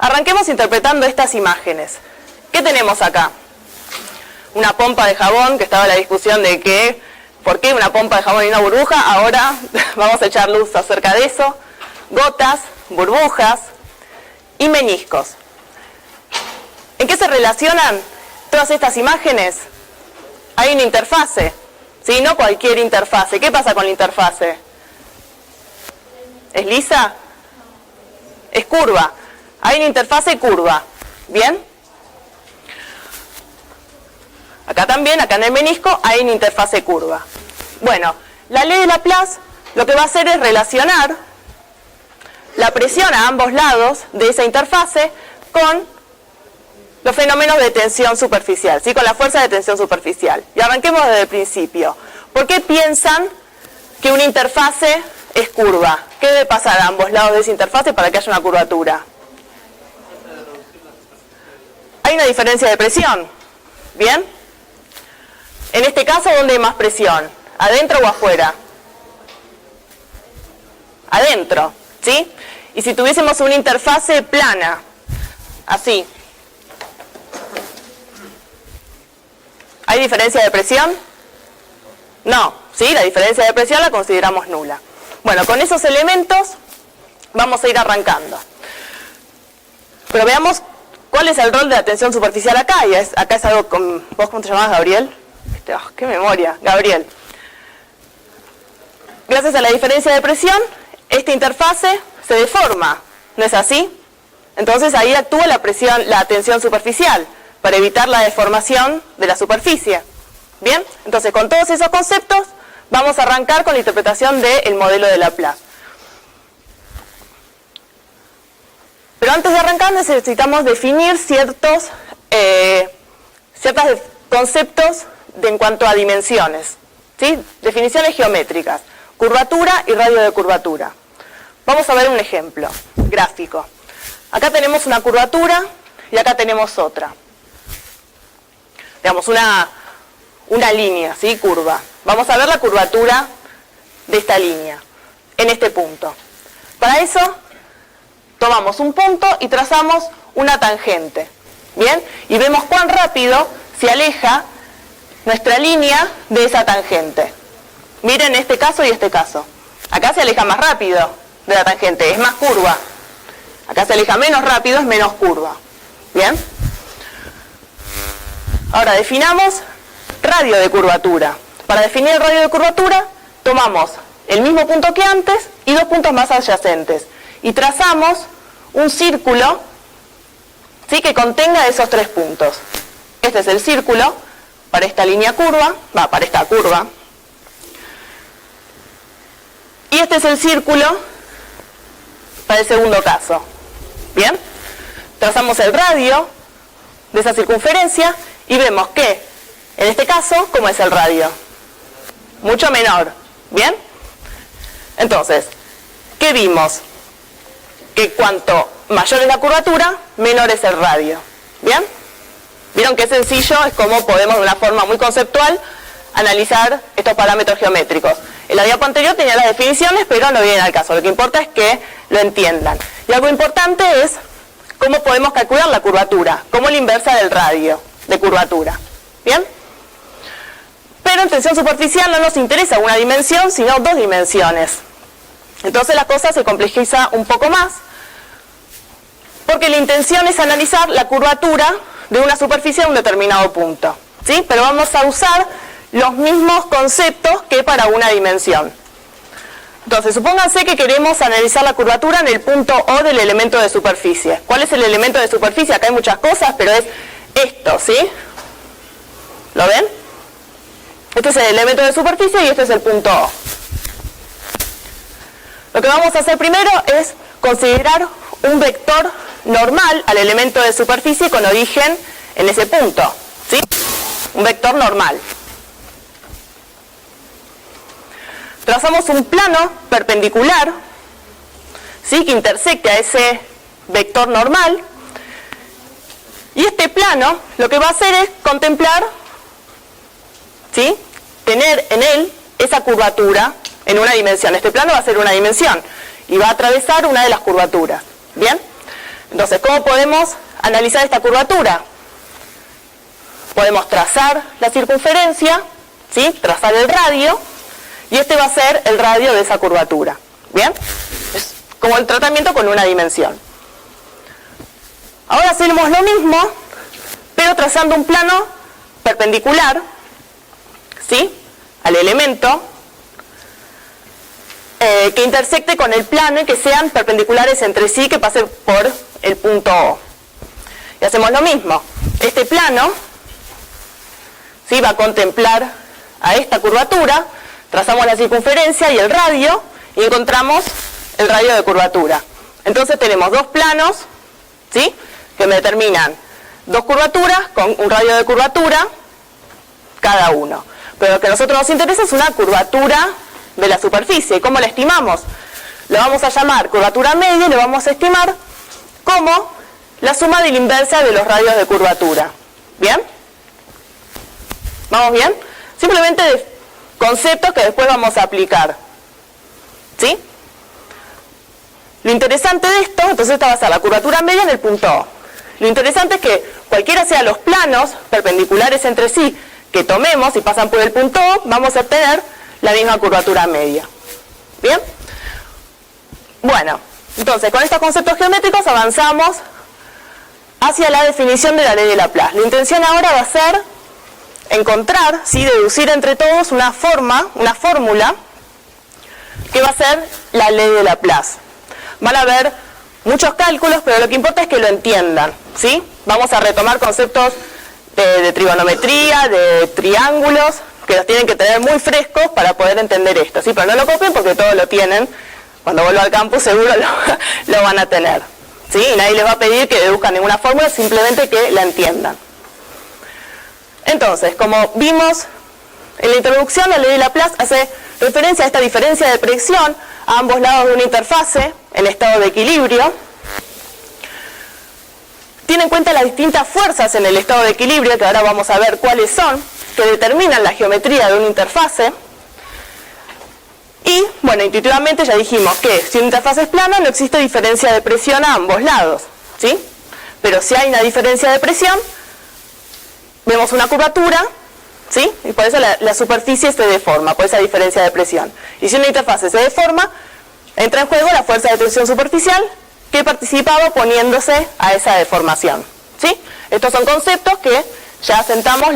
Arranquemos interpretando estas imágenes. ¿Qué tenemos acá? Una pompa de jabón, que estaba la discusión de que, ¿por qué una pompa de jabón y una burbuja? Ahora vamos a echar luz acerca de eso. Gotas, burbujas y meniscos. ¿En qué se relacionan todas estas imágenes? Hay una interfase, ¿sí? No cualquier interfase. ¿Qué pasa con la interfase? ¿Es lisa? Es curva. Hay una interfase curva. ¿Bien? Acá también, acá en el menisco, hay una interfase curva. Bueno, la ley de Laplace lo que va a hacer es relacionar la presión a ambos lados de esa interfase con los fenómenos de tensión superficial, ¿sí? Con la fuerza de tensión superficial. Y arranquemos desde el principio. ¿Por qué piensan que una interfase es curva? ¿Qué debe pasar a ambos lados de esa interfase para que haya una curvatura? Hay una diferencia de presión. ¿Bien? En este caso, ¿dónde hay más presión? ¿Adentro o afuera? Adentro, ¿sí? Y si tuviésemos una interfase plana, así, ¿hay diferencia de presión? No, ¿sí? La diferencia de presión la consideramos nula. Bueno, con esos elementos vamos a ir arrancando. Pero veamos cuál es el rol de la tensión superficial acá. Y acá es algo con... ¿Vos cómo te llamás, Gabriel? Oh, ¡qué memoria! Gabriel. Gracias a la diferencia de presión, esta interfase se deforma. ¿No es así? Entonces ahí actúa la tensión superficial para evitar la deformación de la superficie. ¿Bien? Entonces, con todos esos conceptos, vamos a arrancar con la interpretación del modelo de Laplace. Pero antes de arrancar necesitamos definir ciertos conceptos en cuanto a dimensiones, ¿sí? Definiciones geométricas, curvatura y radio de curvatura. Vamos a ver un ejemplo gráfico. Acá tenemos una curvatura y acá tenemos otra. Digamos, una línea, ¿sí? Curva. Vamos a ver la curvatura de esta línea en este punto. Para eso tomamos un punto y trazamos una tangente. ¿Bien? Y vemos cuán rápido se aleja nuestra línea de esa tangente. Miren este caso y este caso. Acá se aleja más rápido de la tangente, es más curva. Acá se aleja menos rápido, es menos curva. ¿Bien? Ahora definamos radio de curvatura. Para definir el radio de curvatura, tomamos el mismo punto que antes y dos puntos más adyacentes. Y trazamos un círculo, ¿sí? Que contenga esos tres puntos. Este es el círculo para esta línea curva, para esta curva. Y este es el círculo para el segundo caso. ¿Bien? Trazamos el radio de esa circunferencia y vemos que, en este caso, ¿cómo es el radio? Mucho menor. ¿Bien? Entonces, ¿qué vimos? Que cuanto mayor es la curvatura, menor es el radio. ¿Bien? Vieron qué sencillo es cómo podemos, de una forma muy conceptual, analizar estos parámetros geométricos. En la diapo anterior tenía las definiciones, pero no vienen al caso. Lo que importa es que lo entiendan. Y algo importante es cómo podemos calcular la curvatura, como la inversa del radio de curvatura. ¿Bien? Pero en tensión superficial no nos interesa una dimensión, sino dos dimensiones. Entonces la cosa se complejiza un poco más, porque la intención es analizar la curvatura de una superficie a un determinado punto. ¿Sí? Pero vamos a usar los mismos conceptos que para una dimensión. Entonces, supónganse que queremos analizar la curvatura en el punto O del elemento de superficie. ¿Cuál es el elemento de superficie? Acá hay muchas cosas, pero es esto, ¿sí? ¿Lo ven? Este es el elemento de superficie y este es el punto O. Lo que vamos a hacer primero es considerar un vector normal al elemento de superficie con origen en ese punto, ¿sí? Un vector normal. Trazamos un plano perpendicular, ¿sí? Que intersecte a ese vector normal. Y este plano lo que va a hacer es contemplar, ¿sí? Tener en él esa curvatura en una dimensión. Este plano va a ser una dimensión y va a atravesar una de las curvaturas. ¿Bien? Entonces Entonces, ¿cómo podemos analizar esta curvatura? Podemos trazar la circunferencia, ¿sí? Trazar el radio, y este va a ser el radio de esa curvatura. ¿Bien? Es como el tratamiento con una dimensión. Ahora hacemos lo mismo, pero trazando un plano perpendicular, ¿sí? Al elemento, que intersecte con el plano y que sean perpendiculares entre sí, que pasen por el punto O. Y hacemos lo mismo. Este plano, ¿sí? Va a contemplar a esta curvatura, trazamos la circunferencia y el radio, y encontramos el radio de curvatura. Entonces tenemos dos planos, ¿sí? Que me determinan dos curvaturas con un radio de curvatura cada uno. Pero lo que a nosotros nos interesa es una curvatura de la superficie. ¿Y cómo la estimamos? Lo vamos a llamar curvatura media y lo vamos a estimar como la suma de la inversa de los radios de curvatura. ¿Bien? ¿Vamos bien? Simplemente de conceptos que después vamos a aplicar. ¿Sí? Lo interesante de esto, entonces esta va a ser la curvatura media en el punto O. Lo interesante es que cualquiera sea los planos perpendiculares entre sí que tomemos y pasan por el punto O, vamos a obtener la misma curvatura media. ¿Bien? Bueno, entonces con estos conceptos geométricos avanzamos hacia la definición de la ley de Laplace. La intención ahora va a ser encontrar, ¿sí? Deducir entre todos una fórmula que va a ser la ley de Laplace. Van a haber muchos cálculos, pero lo que importa es que lo entiendan, ¿sí? Vamos a retomar conceptos de trigonometría, de triángulos, que los tienen que tener muy frescos para poder entender esto, ¿sí? Pero no lo copien porque todos lo tienen. Cuando vuelva al campus seguro lo van a tener, ¿sí? Y nadie les va a pedir que deduzcan ninguna fórmula, simplemente que la entiendan. Entonces, como vimos en la introducción, la ley de Laplace hace referencia a esta diferencia de presión a ambos lados de una interfase en estado de equilibrio. Tiene en cuenta las distintas fuerzas en el estado de equilibrio, que ahora vamos a ver cuáles son, que determinan la geometría de una interfase. Y, bueno, intuitivamente ya dijimos que si una interfase es plana no existe diferencia de presión a ambos lados, ¿sí? Pero si hay una diferencia de presión, vemos una curvatura, ¿sí? Y por eso la superficie se deforma, por esa diferencia de presión. Y si una interfase se deforma, entra en juego la fuerza de tensión superficial que participaba oponiéndose a esa deformación, ¿sí? Estos son conceptos que ya asentamos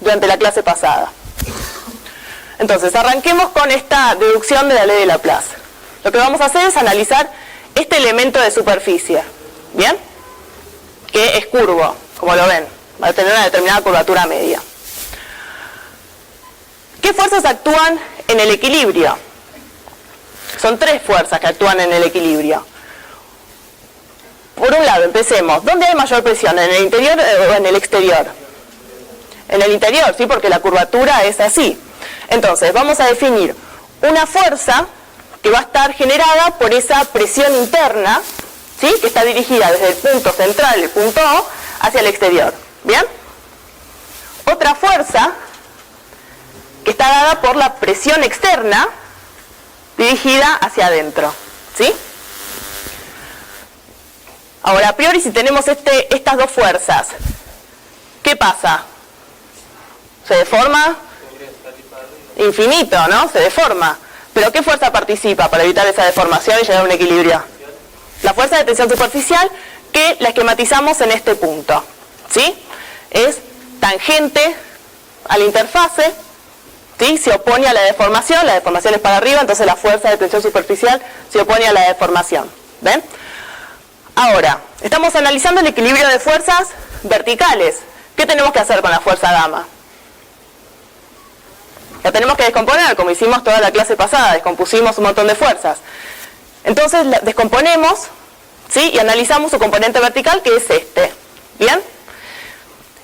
durante la clase pasada. Entonces, arranquemos con esta deducción de la ley de Laplace. Lo que vamos a hacer es analizar este elemento de superficie, ¿bien? Que es curvo, como lo ven, va a tener una determinada curvatura media. ¿Qué fuerzas actúan en el equilibrio? Son tres fuerzas que actúan en el equilibrio. Por un lado, empecemos. ¿Dónde hay mayor presión? ¿En el interior o en el exterior? En el interior, ¿sí? Porque la curvatura es así. Entonces, vamos a definir una fuerza que va a estar generada por esa presión interna, ¿sí? Que está dirigida desde el punto central, el punto O, hacia el exterior. ¿Bien? Otra fuerza que está dada por la presión externa dirigida hacia adentro, ¿sí? Ahora, a priori, si tenemos estas dos fuerzas, ¿qué pasa? ¿Se deforma? Infinito, ¿no? Se deforma. ¿Pero qué fuerza participa para evitar esa deformación y llegar a un equilibrio? La fuerza de tensión superficial, que la esquematizamos en este punto, ¿sí? Es tangente a la interfase, ¿sí? Se opone a la deformación es para arriba, entonces la fuerza de tensión superficial se opone a la deformación. ¿Ven? Ahora, estamos analizando el equilibrio de fuerzas verticales. ¿Qué tenemos que hacer con la fuerza gamma? La tenemos que descomponer, como hicimos toda la clase pasada, descompusimos un montón de fuerzas. Entonces la descomponemos, ¿sí? Y analizamos su componente vertical, que es este. ¿Bien?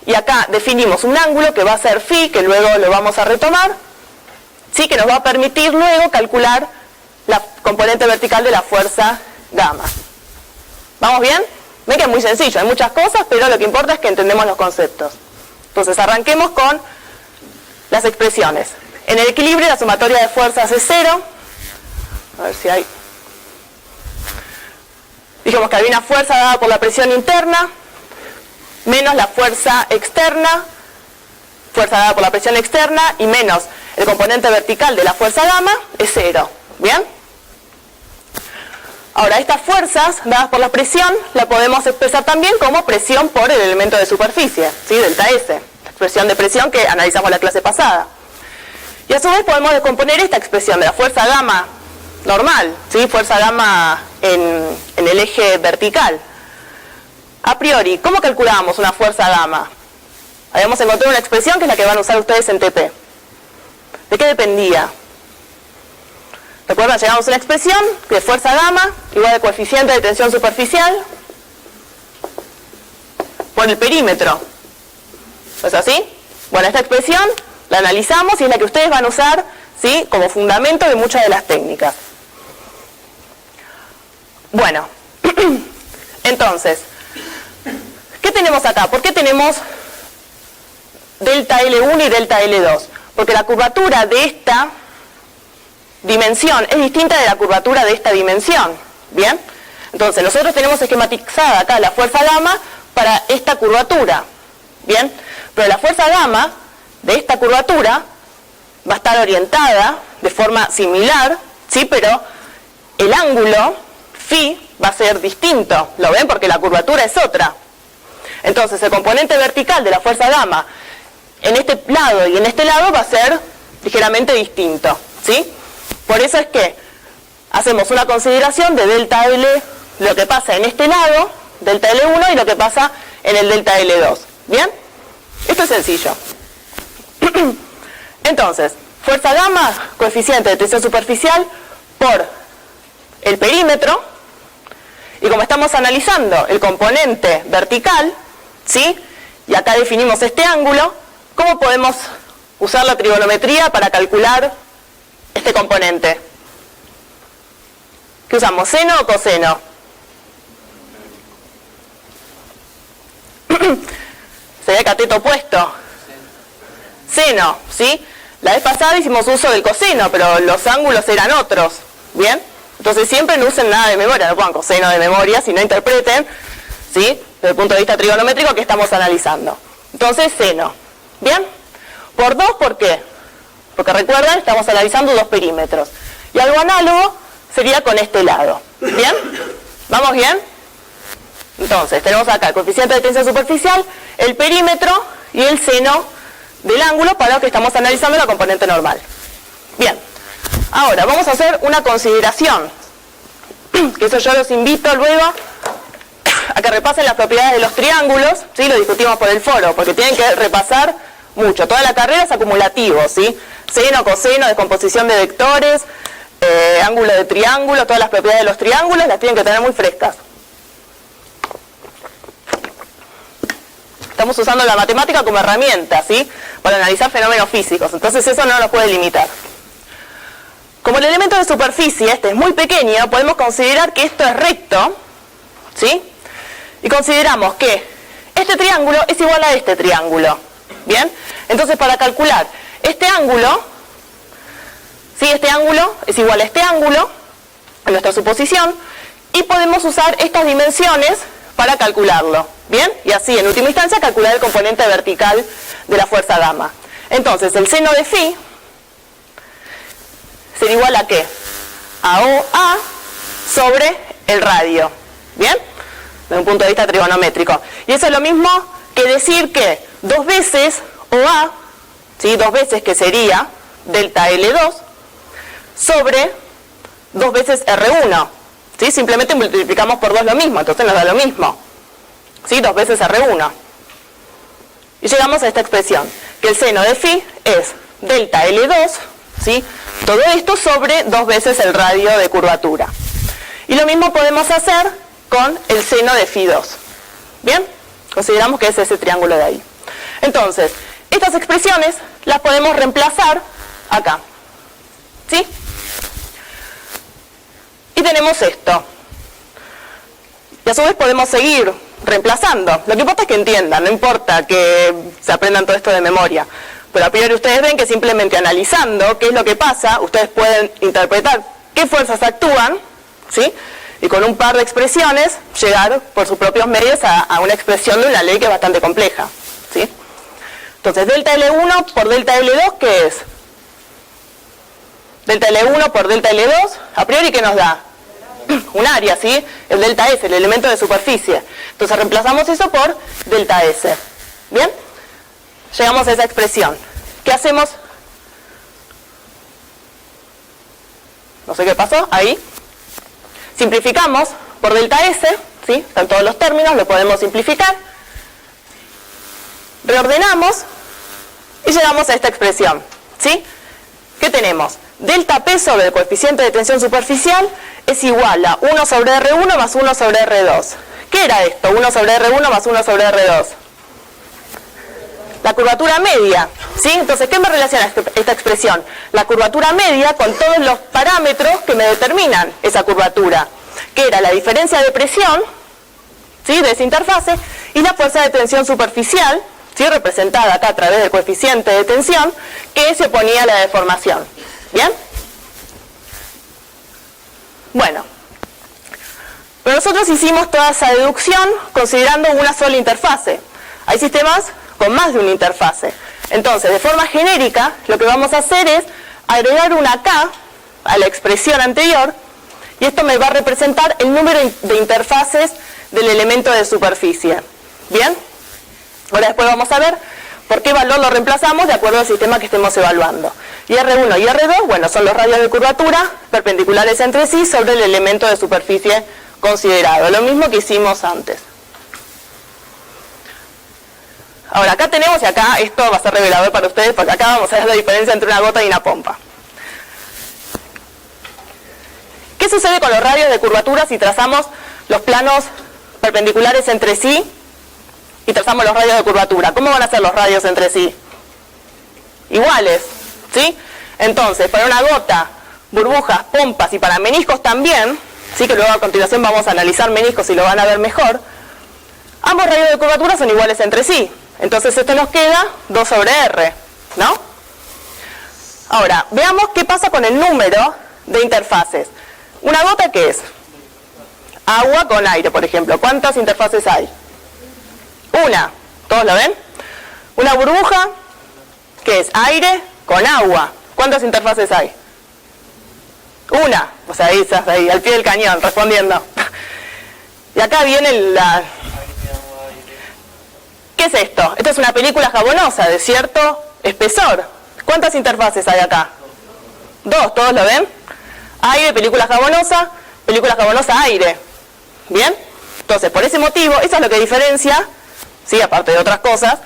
Y acá definimos un ángulo que va a ser phi, que luego lo vamos a retomar, ¿sí? Que nos va a permitir luego calcular la componente vertical de la fuerza gamma. ¿Vamos bien? Ven que es muy sencillo, hay muchas cosas, pero lo que importa es que entendemos los conceptos. Entonces arranquemos con las expresiones. En el equilibrio la sumatoria de fuerzas es 0. A ver si hay. Dijimos que había una fuerza dada por la presión interna, menos la fuerza externa, fuerza dada por la presión externa, y menos el componente vertical de la fuerza gamma, es 0. ¿Bien? Ahora, estas fuerzas dadas por la presión la podemos expresar también como presión por el elemento de superficie, ¿sí? Delta S, la expresión de presión que analizamos la clase pasada. Y a su vez podemos descomponer esta expresión de la fuerza gamma normal, ¿sí? Fuerza gamma en el eje vertical. A priori, ¿cómo calculábamos una fuerza gamma? Habíamos encontrado una expresión que es la que van a usar ustedes en TP. ¿De qué dependía? ¿Recuerdan? Llegamos a una expresión de fuerza gamma igual al coeficiente de tensión superficial por el perímetro. ¿No es así? Bueno, esta expresión la analizamos y es la que ustedes van a usar, ¿sí? Como fundamento de muchas de las técnicas. Bueno, entonces, ¿qué tenemos acá? ¿Por qué tenemos delta L1 y delta L2? Porque la curvatura de esta dimensión es distinta de la curvatura de esta dimensión. ¿Bien? Entonces, nosotros tenemos esquematizada acá la fuerza gamma para esta curvatura. ¿Bien? Pero la fuerza gamma de esta curvatura va a estar orientada de forma similar, ¿sí? Pero el ángulo phi va a ser distinto. ¿Lo ven? Porque la curvatura es otra. Entonces, el componente vertical de la fuerza gamma en este lado y en este lado va a ser ligeramente distinto, ¿sí? Por eso es que hacemos una consideración de delta L, lo que pasa en este lado, delta L1, y lo que pasa en el delta L2. ¿Bien? Esto es sencillo. Entonces, fuerza gamma, coeficiente de tensión superficial por el perímetro, y como estamos analizando el componente vertical, ¿sí? Y acá definimos este ángulo, ¿cómo podemos usar la trigonometría para calcular este componente? ¿Qué usamos? ¿Seno o coseno? Sería cateto opuesto. Seno, ¿sí? La vez pasada hicimos uso del coseno, pero los ángulos eran otros. ¿Bien? Entonces siempre no usen nada de memoria, no pongan coseno de memoria, sino interpreten, ¿sí? Desde el punto de vista trigonométrico que estamos analizando. Entonces, seno. ¿Bien? Por 2, ¿por qué? Porque recuerden, estamos analizando dos perímetros. Y algo análogo sería con este lado. ¿Bien? ¿Vamos bien? Entonces, tenemos acá el coeficiente de tensión superficial, el perímetro y el seno del ángulo para lo que estamos analizando la componente normal. Bien. Ahora, vamos a hacer una consideración. Que eso yo los invito luego a que repasen las propiedades de los triángulos. ¿Sí? Lo discutimos por el foro, porque tienen que repasar mucho. Toda la carrera es acumulativo, ¿sí? Seno, coseno, descomposición de vectores, ángulo de triángulo, todas las propiedades de los triángulos las tienen que tener muy frescas. Estamos usando la matemática como herramienta, ¿sí? Para analizar fenómenos físicos, entonces eso no nos puede limitar. Como el elemento de superficie este es muy pequeño, podemos considerar que esto es recto, ¿sí? Y consideramos que este triángulo es igual a este triángulo. ¿Bien? Entonces, para calcular este ángulo, ¿sí? Este ángulo es igual a este ángulo, en nuestra suposición, y podemos usar estas dimensiones para calcularlo. ¿Bien? Y así, en última instancia, calcular el componente vertical de la fuerza gamma. Entonces, el seno de phi sería igual a ¿qué? A OA sobre el radio. ¿Bien? Desde un punto de vista trigonométrico. Y eso es lo mismo que decir que 2 veces OA, ¿sí? 2 veces que sería delta L2, sobre 2 veces R1. ¿Sí? Simplemente multiplicamos por 2 lo mismo, entonces nos da lo mismo. ¿Sí? 2 veces R1. Y llegamos a esta expresión, que el seno de phi es delta L2, ¿sí? Todo esto sobre 2 veces el radio de curvatura. Y lo mismo podemos hacer con el seno de phi 2. ¿Bien? Consideramos que es ese triángulo de ahí. Entonces, estas expresiones las podemos reemplazar acá. ¿Sí? Y tenemos esto. Y a su vez podemos seguir reemplazando. Lo que importa es que entiendan, no importa que se aprendan todo esto de memoria. Pero a priori ustedes ven que simplemente analizando qué es lo que pasa, ustedes pueden interpretar qué fuerzas actúan, ¿sí? y con un par de expresiones llegar por sus propios medios a una expresión de una ley que es bastante compleja, ¿sí? Entonces, delta L1 por delta L2, ¿qué es? Delta L1 por delta L2, a priori, ¿qué nos da? Un área, ¿sí? El delta S, el elemento de superficie. Entonces, reemplazamos eso por delta S. ¿Bien? Llegamos a esa expresión. ¿Qué hacemos? No sé qué pasó, ahí. Simplificamos por delta S, ¿sí? Están todos los términos, lo podemos simplificar. Reordenamos y llegamos a esta expresión, ¿sí? ¿Qué tenemos? Delta P sobre el coeficiente de tensión superficial es igual a 1 sobre R1 más 1 sobre R2. ¿Qué era esto? 1 sobre R1 más 1 sobre R2. La curvatura media, ¿sí? Entonces, ¿qué me relaciona esta expresión? La curvatura media con todos los parámetros que me determinan esa curvatura, que era la diferencia de presión, ¿sí? De esa interfase, y la fuerza de tensión superficial, ¿sí? Representada acá a través del coeficiente de tensión, que se oponía a la deformación. ¿Bien? Bueno, pero nosotros hicimos toda esa deducción considerando una sola interfase. Hay sistemas con más de una interfase. Entonces, de forma genérica, lo que vamos a hacer es agregar una K a la expresión anterior, y esto me va a representar el número de interfaces del elemento de superficie. ¿Bien? Ahora después vamos a ver por qué valor lo reemplazamos de acuerdo al sistema que estemos evaluando. Y R1 y R2, bueno, son los radios de curvatura perpendiculares entre sí sobre el elemento de superficie considerado. Lo mismo que hicimos antes. Ahora, acá tenemos, y acá esto va a ser revelador para ustedes, porque acá vamos a ver la diferencia entre una gota y una pompa. ¿Qué sucede con los radios de curvatura si trazamos los planos perpendiculares entre sí y trazamos los radios de curvatura? ¿Cómo van a ser los radios entre sí? Iguales, ¿sí? Entonces, para una gota, burbujas, pompas y para meniscos también, ¿sí? Que luego a continuación vamos a analizar meniscos y lo van a ver mejor, ambos radios de curvatura son iguales entre sí. Entonces esto nos queda 2 sobre R, ¿no? Ahora, veamos qué pasa con el número de interfaces. ¿Una gota qué es? Agua con aire, por ejemplo. ¿Cuántas interfaces hay? Una. ¿Todos lo ven? Una burbuja, ¿qué es? Aire con agua. ¿Cuántas interfaces hay? Una. O sea, ahí estás ahí, al pie del cañón, respondiendo. Y acá viene la... ¿Qué es esto? Esto es una película jabonosa de cierto espesor. ¿Cuántas interfaces hay acá? 2, ¿todos lo ven? Aire, película jabonosa, aire. ¿Bien? Entonces, por ese motivo, eso es lo que diferencia, ¿sí? Aparte de otras cosas,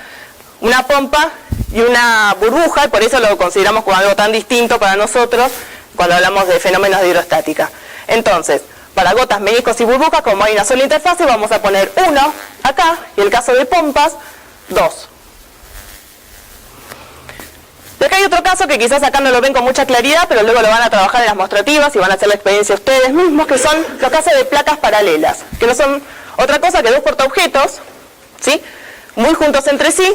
una pompa y una burbuja, y por eso lo consideramos como algo tan distinto para nosotros cuando hablamos de fenómenos de hidrostática. Entonces, para gotas, meniscos y burbujas, como hay una sola interfase, vamos a poner 1 acá, y el caso de pompas, 2. Y acá hay otro caso que quizás acá no lo ven con mucha claridad, pero luego lo van a trabajar en las mostrativas y van a hacer la experiencia ustedes mismos, que son los casos de placas paralelas, que no son otra cosa que dos portaobjetos, ¿sí? Muy juntos entre sí,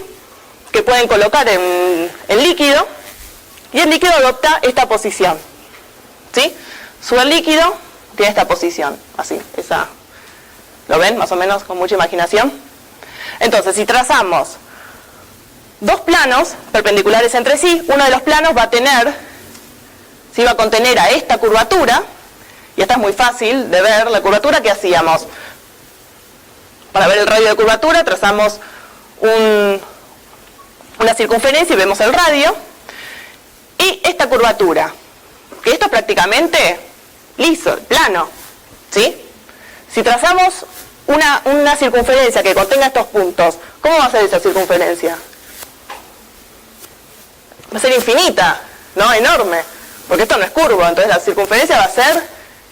que pueden colocar en líquido, y el líquido adopta esta posición, ¿sí? Sube el líquido, tiene esta posición, así, esa, ¿lo ven? Más o menos con mucha imaginación. Entonces, si trazamos dos planos perpendiculares entre sí, uno de los planos va a tener, ¿sí? Va a contener a esta curvatura, y esta es muy fácil de ver, la curvatura que hacíamos. Para ver el radio de curvatura trazamos una circunferencia y vemos el radio, y esta curvatura, que esto es prácticamente liso, plano, ¿sí? Si trazamos una circunferencia que contenga estos puntos, ¿cómo va a ser esa circunferencia? Va a ser infinita, ¿no? Enorme, porque esto no es curvo, entonces la circunferencia va a ser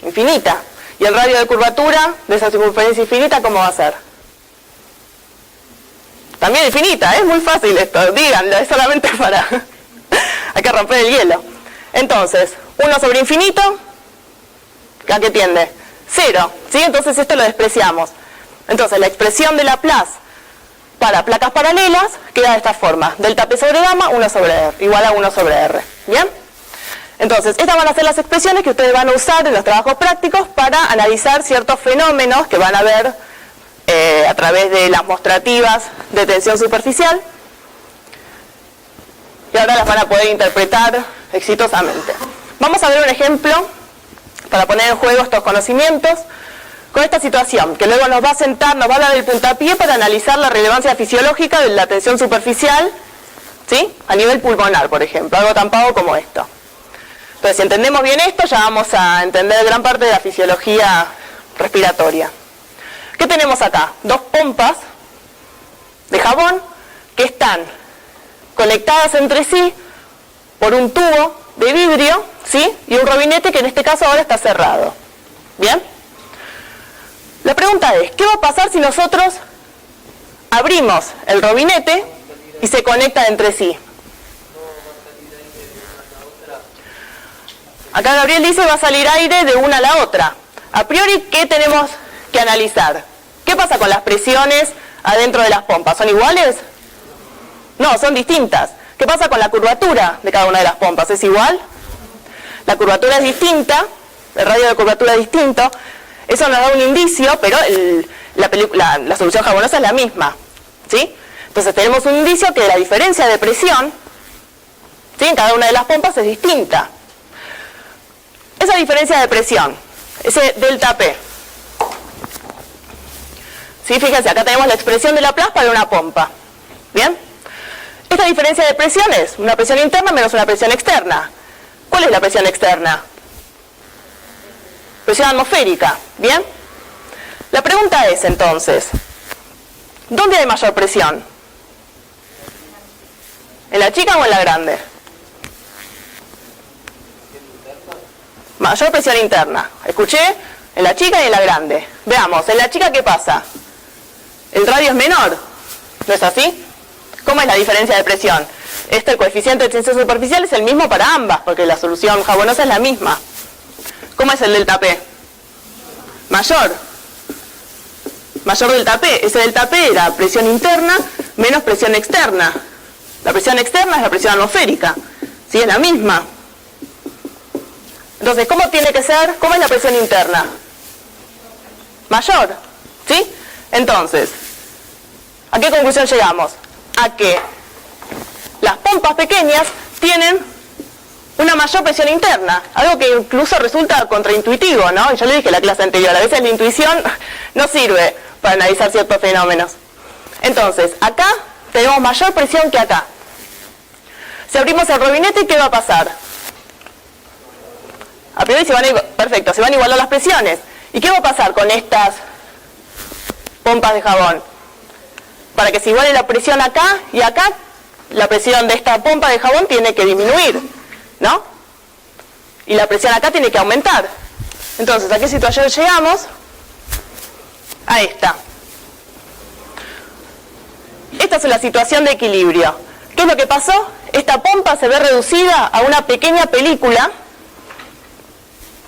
infinita. Y el radio de curvatura de esa circunferencia infinita, ¿cómo va a ser? También infinita, es muy fácil esto, díganlo, es solamente para... hay que romper el hielo. Entonces, 1 sobre infinito, ¿a qué tiende? 0, ¿sí? Entonces esto lo despreciamos. Entonces la expresión de Laplace para placas paralelas queda de esta forma. Delta P sobre gamma, 1 sobre R, igual a 1 sobre R. ¿Bien? Entonces, estas van a ser las expresiones que ustedes van a usar en los trabajos prácticos para analizar ciertos fenómenos que van a ver a través de las mostrativas de tensión superficial. Y ahora las van a poder interpretar exitosamente. Vamos a ver un ejemplo para poner en juego estos conocimientos con esta situación, que luego nos va a sentar, nos va a dar el puntapié para analizar la relevancia fisiológica de la tensión superficial, ¿sí? A nivel pulmonar, por ejemplo, algo tan vago como esto. Entonces, si entendemos bien esto, ya vamos a entender gran parte de la fisiología respiratoria. ¿Qué tenemos acá? Dos pompas de jabón que están conectadas entre sí por un tubo de vidrio, ¿sí? Y un robinete que en este caso ahora está cerrado. ¿Bien? La pregunta es, ¿qué va a pasar si nosotros abrimos el robinete y se conectan entre sí? Acá Gabriel dice va a salir aire de una a la otra. A priori, ¿qué tenemos que analizar? ¿Qué pasa con las presiones adentro de las pompas? ¿Son iguales? No, son distintas. ¿Qué pasa con la curvatura de cada una de las pompas? ¿Es igual? La curvatura es distinta, el radio de curvatura es distinto. Eso nos da un indicio, pero la solución jabonosa es la misma, ¿sí? Entonces tenemos un indicio que la diferencia de presión, ¿sí?, en cada una de las pompas es distinta. Esa diferencia de presión, ese delta P, ¿sí? Fíjense, acá tenemos la expresión de Laplace para una pompa. ¿Bien? Esta diferencia de presión es una presión interna menos una presión externa. ¿Cuál es la presión externa? Presión atmosférica. ¿Bien? La pregunta es entonces, ¿dónde hay mayor presión? ¿En la chica o en la grande? Mayor presión interna. Escuché, en la chica y en la grande. Veamos, en la chica ¿qué pasa? El radio es menor, ¿no es así? ¿Cómo es la diferencia de presión? El coeficiente de tensión superficial es el mismo para ambas, porque la solución jabonosa es la misma. ¿Cómo es el delta P? Mayor. Mayor delta P. Ese delta P era presión interna menos presión externa. La presión externa es la presión atmosférica. ¿Sí? Es la misma. Entonces, ¿cómo tiene que ser? ¿Cómo es la presión interna? Mayor. ¿Sí? Entonces, ¿a qué conclusión llegamos? A que las pompas pequeñas tienen una mayor presión interna, algo que incluso resulta contraintuitivo, ¿no? Yo le dije en la clase anterior, a veces la intuición no sirve para analizar ciertos fenómenos. Entonces, acá tenemos mayor presión que acá. Si abrimos el robinete, ¿qué va a pasar? A priori se van a igualar las presiones. ¿Y qué va a pasar con estas pompas de jabón? Para que se iguale la presión acá y acá, la presión de esta pompa de jabón tiene que disminuir, ¿no? Y la presión acá tiene que aumentar. Entonces, ¿a qué situación llegamos? A esta. Esta es la situación de equilibrio. ¿Qué es lo que pasó? Esta pompa se ve reducida a una pequeña película,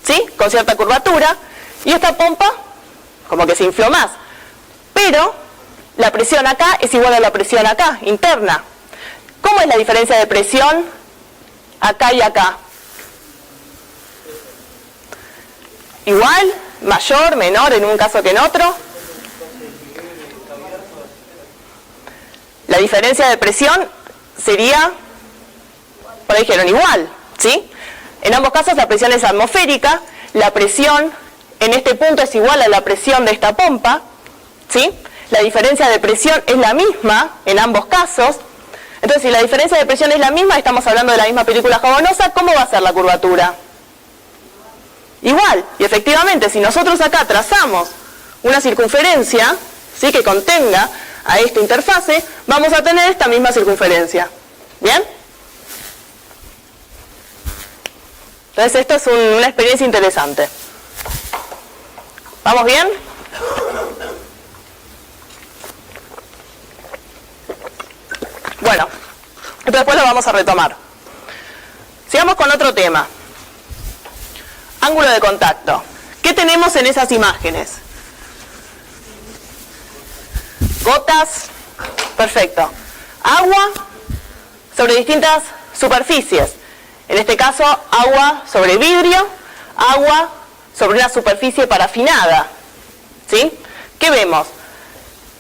¿sí?, con cierta curvatura, y esta pompa como que se infló más. Pero la presión acá es igual a la presión acá, interna. ¿Cómo es la diferencia de presión acá y acá? ¿Igual? ¿Mayor? ¿Menor en un caso que en otro? La diferencia de presión sería, por ahí dijeron igual, ¿sí? En ambos casos la presión es atmosférica, la presión en este punto es igual a la presión de esta pompa, ¿sí? La diferencia de presión es la misma en ambos casos. Entonces, si la diferencia de presión es la misma, estamos hablando de la misma película jabonosa, ¿cómo va a ser la curvatura? Igual. Y efectivamente, si nosotros acá trazamos una circunferencia, ¿sí?, que contenga a esta interfase, vamos a tener esta misma circunferencia. ¿Bien? Entonces, esto es una experiencia interesante. ¿Vamos bien? Bueno, esto después lo vamos a retomar. Sigamos con otro tema. Ángulo de contacto. ¿Qué tenemos en esas imágenes? Gotas. Perfecto. Agua sobre distintas superficies. En este caso, agua sobre vidrio, agua sobre una superficie parafinada. ¿Sí? ¿Qué vemos?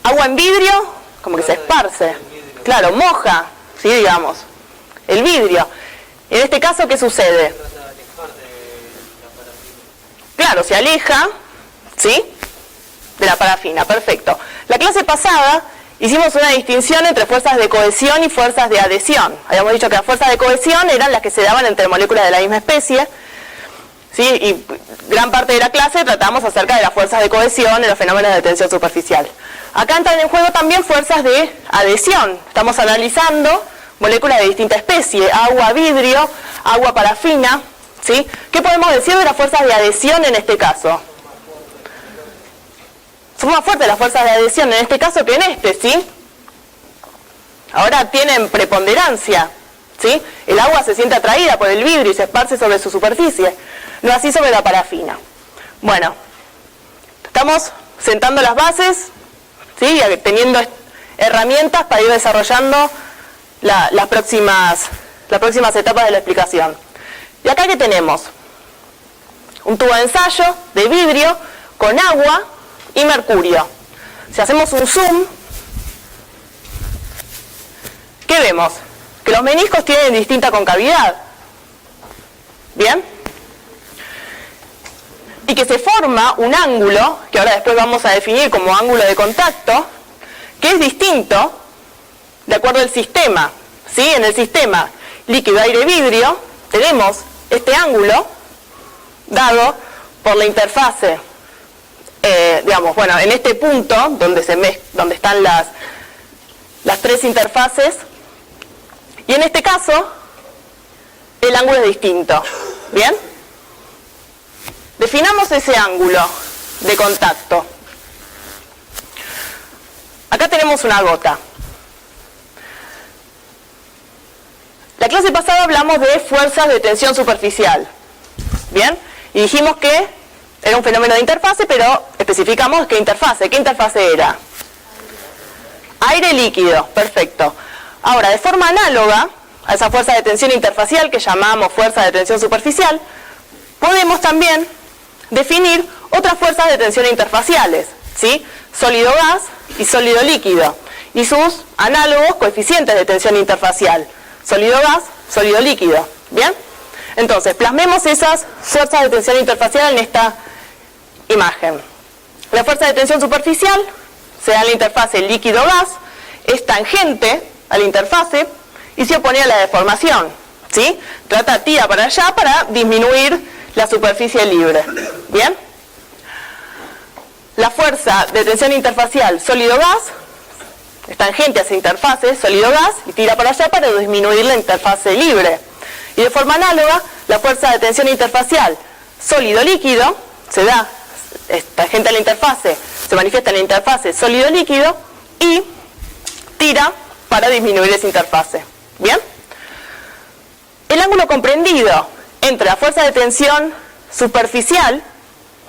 Agua en vidrio, como que se esparce. Claro, moja, ¿sí? Digamos, el vidrio. En este caso, ¿qué sucede? Claro, se aleja, ¿sí? De la parafina, perfecto. La clase pasada hicimos una distinción entre fuerzas de cohesión y fuerzas de adhesión. Habíamos dicho que las fuerzas de cohesión eran las que se daban entre moléculas de la misma especie, ¿sí? Y gran parte de la clase tratamos acerca de las fuerzas de cohesión en los fenómenos de tensión superficial. Acá entran en juego también fuerzas de adhesión. Estamos analizando moléculas de distinta especie, agua, vidrio, agua, parafina, ¿sí? ¿Qué podemos decir de las fuerzas de adhesión en este caso? Son más fuertes las fuerzas de adhesión en este caso que en este, ¿sí? Ahora tienen preponderancia, ¿sí? El agua se siente atraída por el vidrio y se esparce sobre su superficie, no así sobre la parafina. Bueno, estamos sentando las bases, ¿sí? Teniendo herramientas para ir desarrollando las próximas etapas de la explicación. Y acá que tenemos un tubo de ensayo de vidrio con agua y mercurio. Si hacemos un zoom, ¿qué vemos? Que los meniscos tienen distinta concavidad. ¿Bien? Y que se forma un ángulo, que ahora después vamos a definir como ángulo de contacto, que es distinto de acuerdo al sistema. ¿Sí? En el sistema líquido, aire, vidrio, tenemos este ángulo dado por la interfase. Digamos, bueno, en este punto donde están las tres interfaces, y en este caso el ángulo es distinto. ¿Bien? Definamos ese ángulo de contacto. Acá tenemos una gota. La clase pasada hablamos de fuerzas de tensión superficial. ¿Bien? Y dijimos que era un fenómeno de interfase, pero especificamos qué interfase. ¿Qué interfase era? Aire líquido, perfecto. Ahora, de forma análoga a esa fuerza de tensión interfacial que llamamos fuerza de tensión superficial, podemos también definir otras fuerzas de tensión interfaciales, ¿sí? Sólido-gas y sólido-líquido, y sus análogos coeficientes de tensión interfacial. Sólido-gas, sólido-líquido. ¿Bien? Entonces, plasmemos esas fuerzas de tensión interfacial en esta imagen. La fuerza de tensión superficial se da en la interfase líquido-gas, es tangente a la interfase y se opone a la deformación. ¿Sí? Tira para allá para disminuir la superficie libre. ¿Bien? La fuerza de tensión interfacial sólido-gas es tangente a esa interfase sólido-gas y tira para allá para disminuir la interfase libre. Y de forma análoga, la fuerza de tensión interfacial sólido-líquido se da, es tangente a la interfase, se manifiesta en la interfase sólido-líquido y tira para disminuir esa interfase. ¿Bien? El ángulo comprendido entre la fuerza de tensión superficial,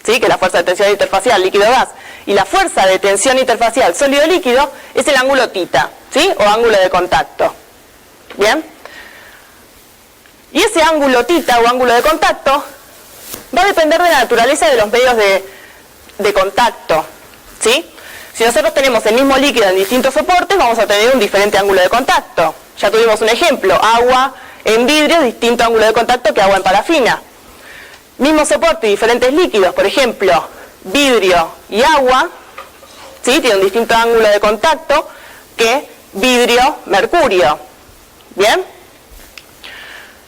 ¿sí? Que es la fuerza de tensión interfacial líquido-gas, y la fuerza de tensión interfacial sólido-líquido es el ángulo θ, ¿sí? O ángulo de contacto. ¿Bien? Y ese ángulo θ o ángulo de contacto va a depender de la naturaleza de los medios de contacto. ¿Sí? Si nosotros tenemos el mismo líquido en distintos soportes, vamos a tener un diferente ángulo de contacto. Ya tuvimos un ejemplo, agua en vidrio, distinto ángulo de contacto que agua en parafina. Mismo soporte y diferentes líquidos, por ejemplo, vidrio y agua, ¿sí? Tienen un distinto ángulo de contacto que vidrio, mercurio. ¿Bien?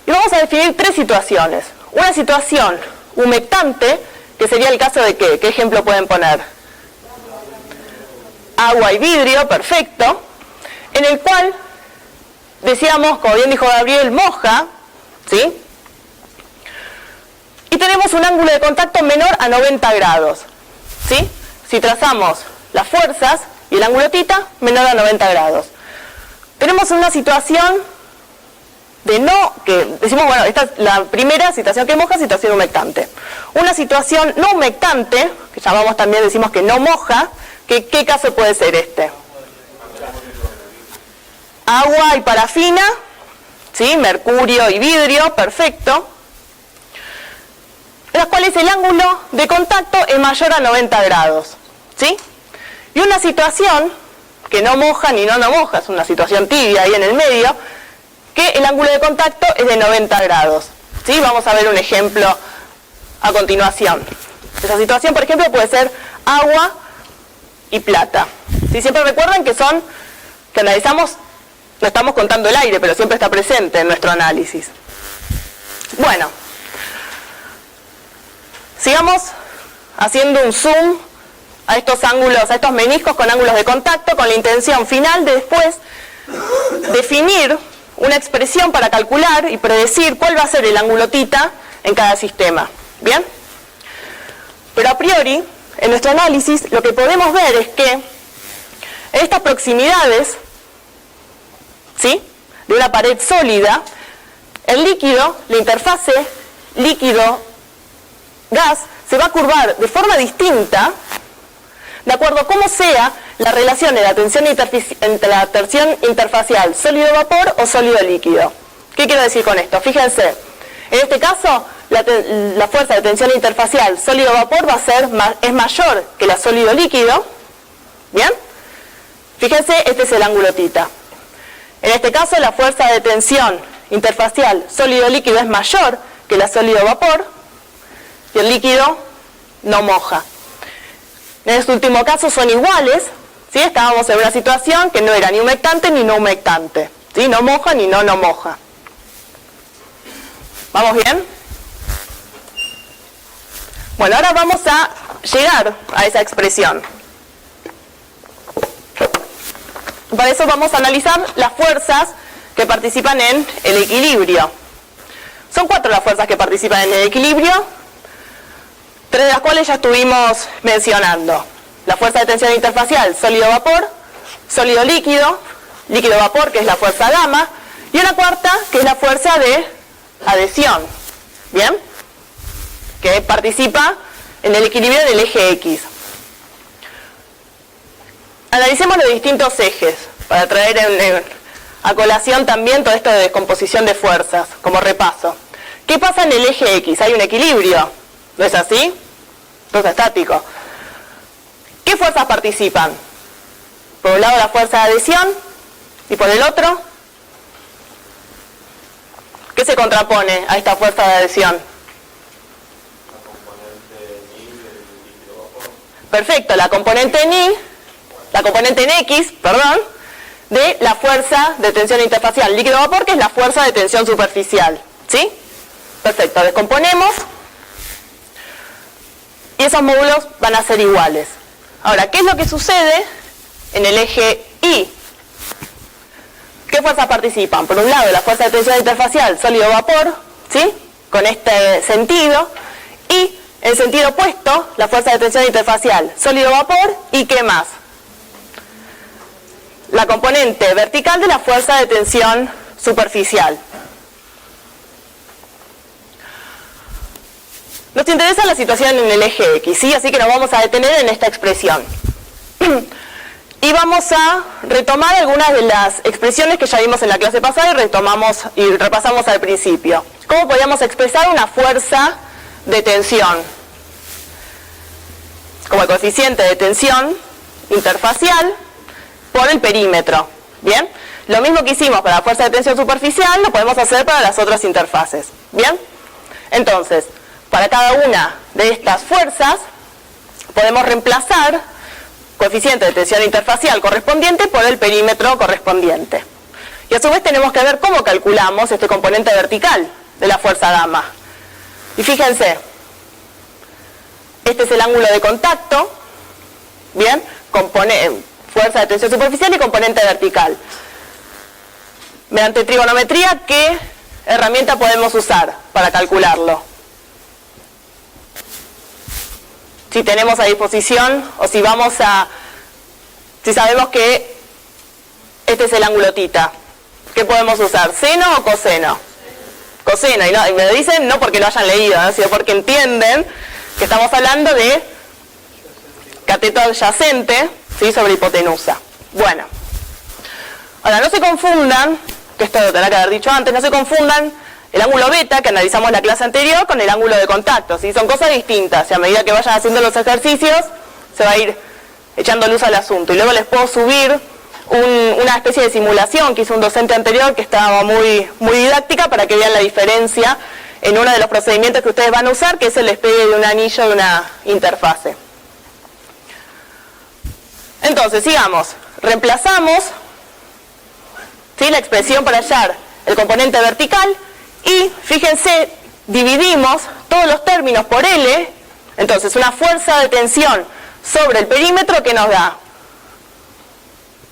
Y vamos a definir tres situaciones. Una situación humectante, que sería el caso de ¿qué? ¿Qué ejemplo pueden poner? Agua y vidrio, perfecto. En el cual, decíamos, como bien dijo Gabriel, moja, ¿sí? Y tenemos un ángulo de contacto menor a 90 grados, ¿sí? Si trazamos las fuerzas y el ángulo θ, menor a 90 grados. Tenemos una situación de no, que decimos, bueno, esta es la primera situación que moja, situación humectante. Una situación no humectante, que llamamos también, decimos que no moja, que ¿qué caso puede ser este? Agua y parafina, ¿sí? Mercurio y vidrio, perfecto, en las cuales el ángulo de contacto es mayor a 90 grados, ¿sí? Y una situación que no moja ni no moja, es una situación tibia ahí en el medio, que el ángulo de contacto es de 90 grados, ¿sí? Vamos a ver un ejemplo a continuación. Esa situación, por ejemplo, puede ser agua y plata. ¿Sí? Siempre recuerden que analizamos, no estamos contando el aire, pero siempre está presente en nuestro análisis. Bueno, sigamos haciendo un zoom a estos ángulos, a estos meniscos con ángulos de contacto, con la intención final de después definir una expresión para calcular y predecir cuál va a ser el ángulo θ en cada sistema. ¿Bien? Pero a priori, en nuestro análisis, lo que podemos ver es que en estas proximidades, ¿sí?, de una pared sólida, el líquido, la interfase líquido-gas, se va a curvar de forma distinta de acuerdo a cómo sea la relación de la tensión interfacial sólido-vapor o sólido-líquido. ¿Qué quiero decir con esto? Fíjense, en este caso, la fuerza de tensión interfacial sólido-vapor es mayor que la sólido-líquido. ¿Bien? Fíjense, este es el ángulo θ. En este caso, la fuerza de tensión interfacial sólido-líquido es mayor que la sólido-vapor y el líquido no moja. En este último caso son iguales, ¿sí? Estábamos en una situación que no era ni humectante ni no humectante, ¿sí? No moja ni no moja. ¿Vamos bien? Bueno, ahora vamos a llegar a esa expresión. Para eso vamos a analizar las fuerzas que participan en el equilibrio. Son 4 las fuerzas que participan en el equilibrio, 3 de las cuales ya estuvimos mencionando. La fuerza de tensión interfacial sólido-vapor, sólido-líquido, líquido-vapor, que es la fuerza gamma, y una cuarta, que es la fuerza de adhesión, ¿bien?, que participa en el equilibrio del eje X. Analicemos los distintos ejes, para traer a colación también todo esto de descomposición de fuerzas, como repaso. ¿Qué pasa en el eje X? Hay un equilibrio, ¿no es así? Entonces estático. ¿Qué fuerzas participan? Por un lado la fuerza de adhesión y por el otro, ¿qué se contrapone a esta fuerza de adhesión? Perfecto, la componente en X, de la fuerza de tensión interfacial líquido-vapor, que es la fuerza de tensión superficial, ¿sí? Perfecto, descomponemos y esos módulos van a ser iguales. Ahora, ¿qué es lo que sucede en el eje Y? ¿Qué fuerzas participan? Por un lado, la fuerza de tensión interfacial sólido-vapor, ¿sí?, con este sentido, y en sentido opuesto, la fuerza de tensión interfacial sólido-vapor, ¿y qué más? La componente vertical de la fuerza de tensión superficial. Nos interesa la situación en el eje X, ¿sí? Así que nos vamos a detener en esta expresión. Y vamos a retomar algunas de las expresiones que ya vimos en la clase pasada y repasamos al principio. ¿Cómo podríamos expresar una fuerza de tensión? Como el coeficiente de tensión interfacial por el perímetro. ¿Bien? Lo mismo que hicimos para la fuerza de tensión superficial, lo podemos hacer para las otras interfaces. ¿Bien? Entonces, para cada una de estas fuerzas, podemos reemplazar coeficiente de tensión interfacial correspondiente por el perímetro correspondiente. Y a su vez tenemos que ver cómo calculamos este componente vertical de la fuerza gamma. Y fíjense, este es el ángulo de contacto, ¿bien? Fuerza de tensión superficial y componente vertical. Mediante trigonometría, ¿qué herramienta podemos usar para calcularlo? Si tenemos a disposición, o si sabemos que este es el ángulo θ, ¿qué podemos usar? ¿Seno o coseno? Coseno, y me lo dicen no porque lo hayan leído, ¿no?, sino porque entienden que estamos hablando de cateto adyacente, ¿sí?, sobre hipotenusa. Bueno, ahora no se confundan que esto lo tendrá que haber dicho antes, no se confundan el ángulo beta que analizamos en la clase anterior con el ángulo de contacto, ¿sí? Son cosas distintas y a medida que vayan haciendo los ejercicios se va a ir echando luz al asunto. Y luego les puedo subir una especie de simulación que hizo un docente anterior que estaba muy didáctica para que vean la diferencia en uno de los procedimientos que ustedes van a usar, que es el despegue de un anillo de una interfase. Entonces, sigamos. Reemplazamos, ¿sí?, la expresión para hallar el componente vertical y, fíjense, dividimos todos los términos por L. Entonces, una fuerza de tensión sobre el perímetro que nos da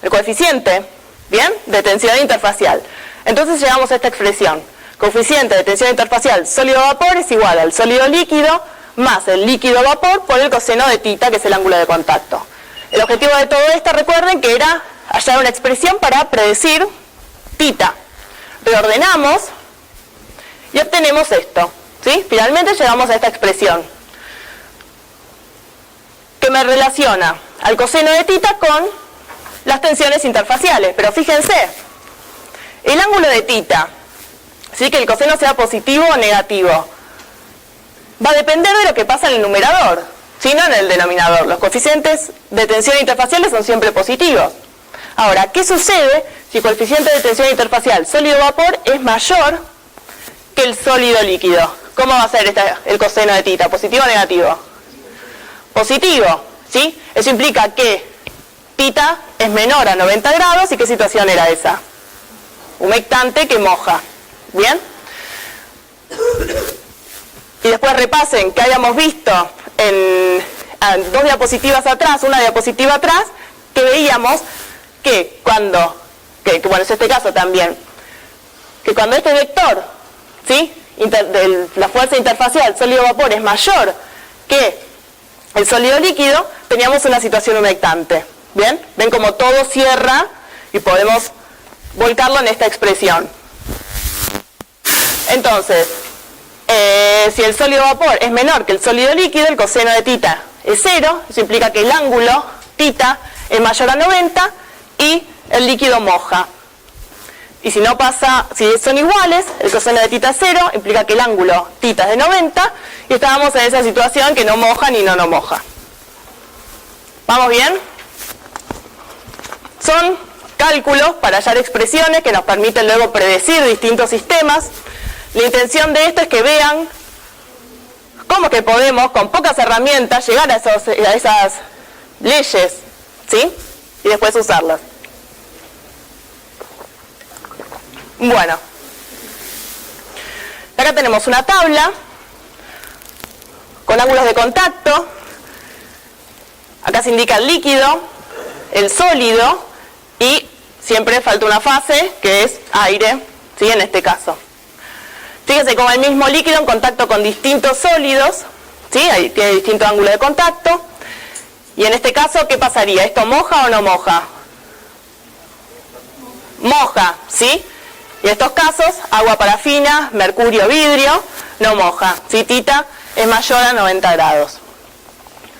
el coeficiente, ¿bien?, de tensión interfacial. Entonces llegamos a esta expresión. Coeficiente de tensión interfacial sólido-vapor es igual al sólido-líquido más el líquido-vapor por el coseno de θ, que es el ángulo de contacto. El objetivo de todo esto, recuerden que era hallar una expresión para predecir θ. Reordenamos y obtenemos esto, ¿sí? Finalmente llegamos a esta expresión que me relaciona al coseno de θ con las tensiones interfaciales. Pero fíjense, el ángulo de θ, ¿sí?, que el coseno sea positivo o negativo, va a depender de lo que pasa en el numerador, ¿sí?, no en el denominador. Los coeficientes de tensión interfaciales son siempre positivos. Ahora, ¿qué sucede si el coeficiente de tensión interfacial sólido-vapor es mayor que el sólido-líquido? ¿Cómo va a ser el coseno de θ? ¿Positivo o negativo? Positivo, ¿sí? Eso implica que θ es menor a 90 grados. ¿Y qué situación era esa? Humectante que moja. ¿Bien? Y después repasen que habíamos visto en dos diapositivas atrás, una diapositiva atrás, que veíamos que cuando, bueno, es este caso también, que cuando este vector, ¿sí?, de la fuerza interfacial sólido-vapor es mayor que el sólido-líquido, teníamos una situación humectante. ¿Bien? Ven como todo cierra y podemos volcarlo en esta expresión. Entonces, si el sólido-vapor es menor que el sólido-líquido, el coseno de θ es 0, eso implica que el ángulo θ es mayor a 90 y el líquido moja. Y si no pasa, si son iguales, el coseno de θ es 0, implica que el ángulo θ es de 90 y estábamos en esa situación que no moja ni no moja. ¿Vamos bien? Son cálculos para hallar expresiones que nos permiten luego predecir distintos sistemas. La intención de esto es que vean cómo que podemos, con pocas herramientas, llegar a esas leyes, ¿sí?, y después usarlas. Bueno, acá tenemos una tabla con ángulos de contacto. Acá se indica el líquido, el sólido y siempre falta una fase que es aire, ¿sí?, en este caso. Fíjense cómo el mismo líquido en contacto con distintos sólidos, ¿sí?, ahí tiene distinto ángulo de contacto. Y en este caso, ¿qué pasaría? ¿Esto moja o no moja? Moja, ¿sí? Y en estos casos, agua parafina, mercurio, vidrio, no moja, ¿sí? θ es mayor a 90 grados.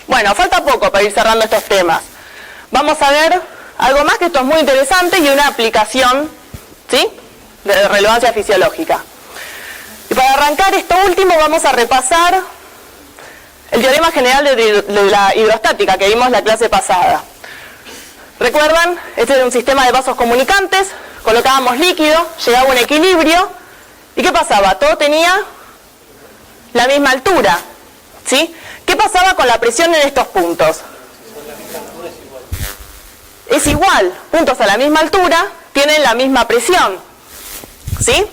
Bueno, falta poco para ir cerrando estos temas. Vamos a ver algo más, que esto es muy interesante, y una aplicación, ¿sí?, de relevancia fisiológica. Y para arrancar esto último vamos a repasar el teorema general de la hidrostática que vimos la clase pasada. ¿Recuerdan? Este era un sistema de vasos comunicantes, colocábamos líquido, llegaba a un equilibrio, ¿y qué pasaba? Todo tenía la misma altura, ¿sí? ¿Qué pasaba con la presión en estos puntos? Es igual, puntos a la misma altura tienen la misma presión, ¿sí?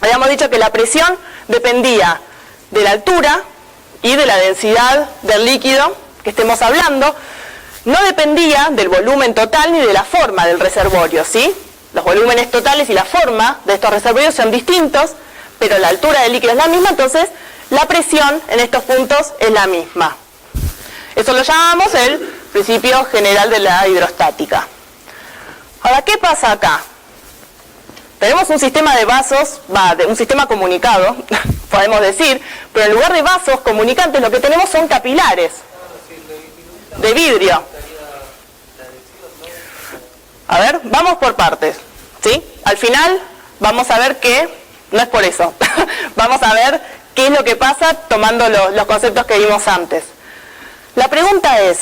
Habíamos dicho que la presión dependía de la altura y de la densidad del líquido que estemos hablando, no dependía del volumen total ni de la forma del reservorio, ¿sí? Los volúmenes totales y la forma de estos reservorios son distintos, pero la altura del líquido es la misma, entonces la presión en estos puntos es la misma. Eso lo llamamos el principio general de la hidrostática. Ahora, ¿qué pasa acá? Tenemos un sistema de vasos, un sistema comunicado, podemos decir, pero en lugar de vasos comunicantes lo que tenemos son capilares de vidrio. A ver, vamos por partes, ¿sí? Al final vamos a ver que no es por eso. Vamos a ver qué es lo que pasa tomando los conceptos que vimos antes. La pregunta es,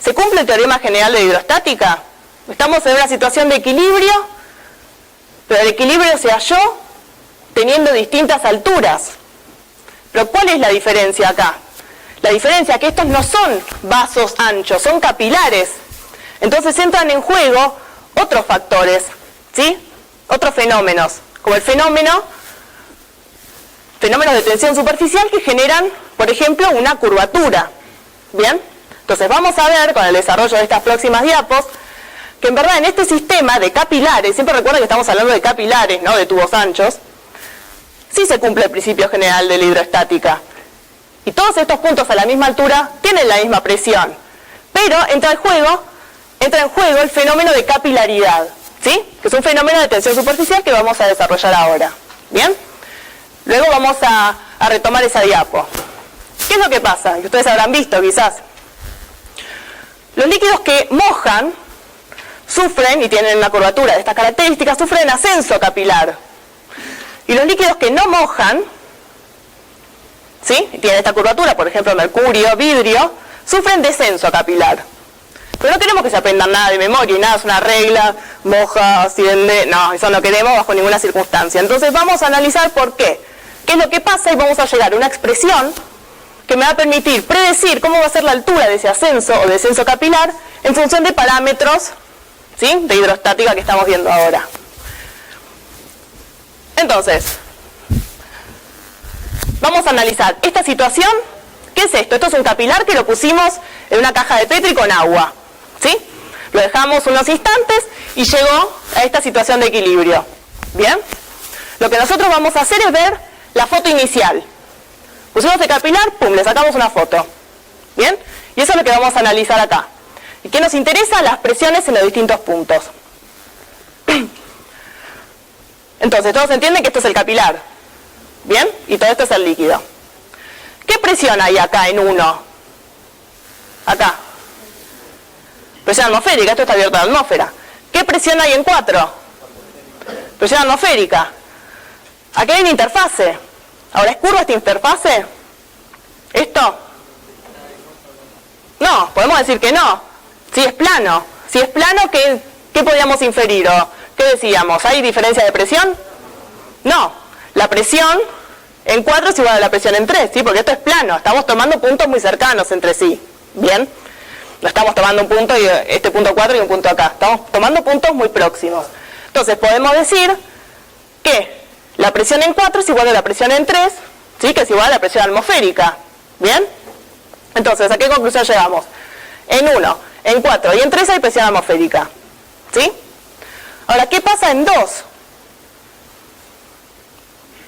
¿se cumple el teorema general de hidrostática? Estamos en una situación de equilibrio, pero el equilibrio se halló teniendo distintas alturas. Pero ¿cuál es la diferencia acá? La diferencia es que estos no son vasos anchos, son capilares. Entonces entran en juego otros factores, ¿sí? Otros fenómenos, como el fenómenos de tensión superficial que generan, por ejemplo, una curvatura. ¿Bien? Entonces vamos a ver con el desarrollo de estas próximas diapos que en verdad en este sistema de capilares, siempre recuerda que estamos hablando de capilares, no de tubos anchos, sí se cumple el principio general de la hidrostática. Y todos estos puntos a la misma altura tienen la misma presión. Pero entra en juego el fenómeno de capilaridad, ¿sí? Que es un fenómeno de tensión superficial que vamos a desarrollar ahora. ¿Bien? Luego vamos a retomar esa diapo. ¿Qué es lo que pasa? Que ustedes habrán visto quizás. Los líquidos que mojan sufren, y tienen una curvatura de estas características, sufren ascenso capilar. Y los líquidos que no mojan, ¿sí? Y tienen esta curvatura, por ejemplo mercurio, vidrio, sufren descenso capilar. Pero no queremos que se aprendan nada de memoria, y nada, es una regla, moja, asciende, no, eso no queremos bajo ninguna circunstancia. Entonces vamos a analizar por qué. ¿Qué es lo que pasa? Y vamos a llegar a una expresión que me va a permitir predecir cómo va a ser la altura de ese ascenso o descenso capilar en función de parámetros, ¿sí? De hidrostática que estamos viendo ahora. Entonces, vamos a analizar esta situación. ¿Qué es esto? Esto es un capilar que lo pusimos en una caja de Petri con agua, ¿sí? Lo dejamos unos instantes y llegó a esta situación de equilibrio. ¿Bien? Lo que nosotros vamos a hacer es ver la foto inicial. Pusimos el capilar, pum, le sacamos una foto. ¿Bien? Y eso es lo que vamos a analizar acá. ¿Y qué nos interesa? Las presiones en los distintos puntos. Entonces, todos entienden que esto es el capilar. ¿Bien? Y todo esto es el líquido. ¿Qué presión hay acá en 1? Acá. Presión atmosférica, esto está abierto a la atmósfera. ¿Qué presión hay en 4? Presión atmosférica. Aquí hay una interfase. Ahora, ¿es curva esta interfase? ¿Esto? No, podemos decir que no. Si es plano. Si es plano, ¿qué podríamos inferir? ¿O qué decíamos? ¿Hay diferencia de presión? No. La presión en 4 es igual a la presión en 3, ¿sí? Porque esto es plano. Estamos tomando puntos muy cercanos entre sí. ¿Bien? No estamos tomando un punto y este punto 4 y un punto acá. Estamos tomando puntos muy próximos. Entonces, podemos decir que la presión en 4 es igual a la presión en 3, ¿sí? Que es igual a la presión atmosférica. ¿Bien? Entonces, ¿a qué conclusión llegamos? En 1, en 4 y en 3 hay presión atmosférica. ¿Sí? Ahora, ¿qué pasa en 2?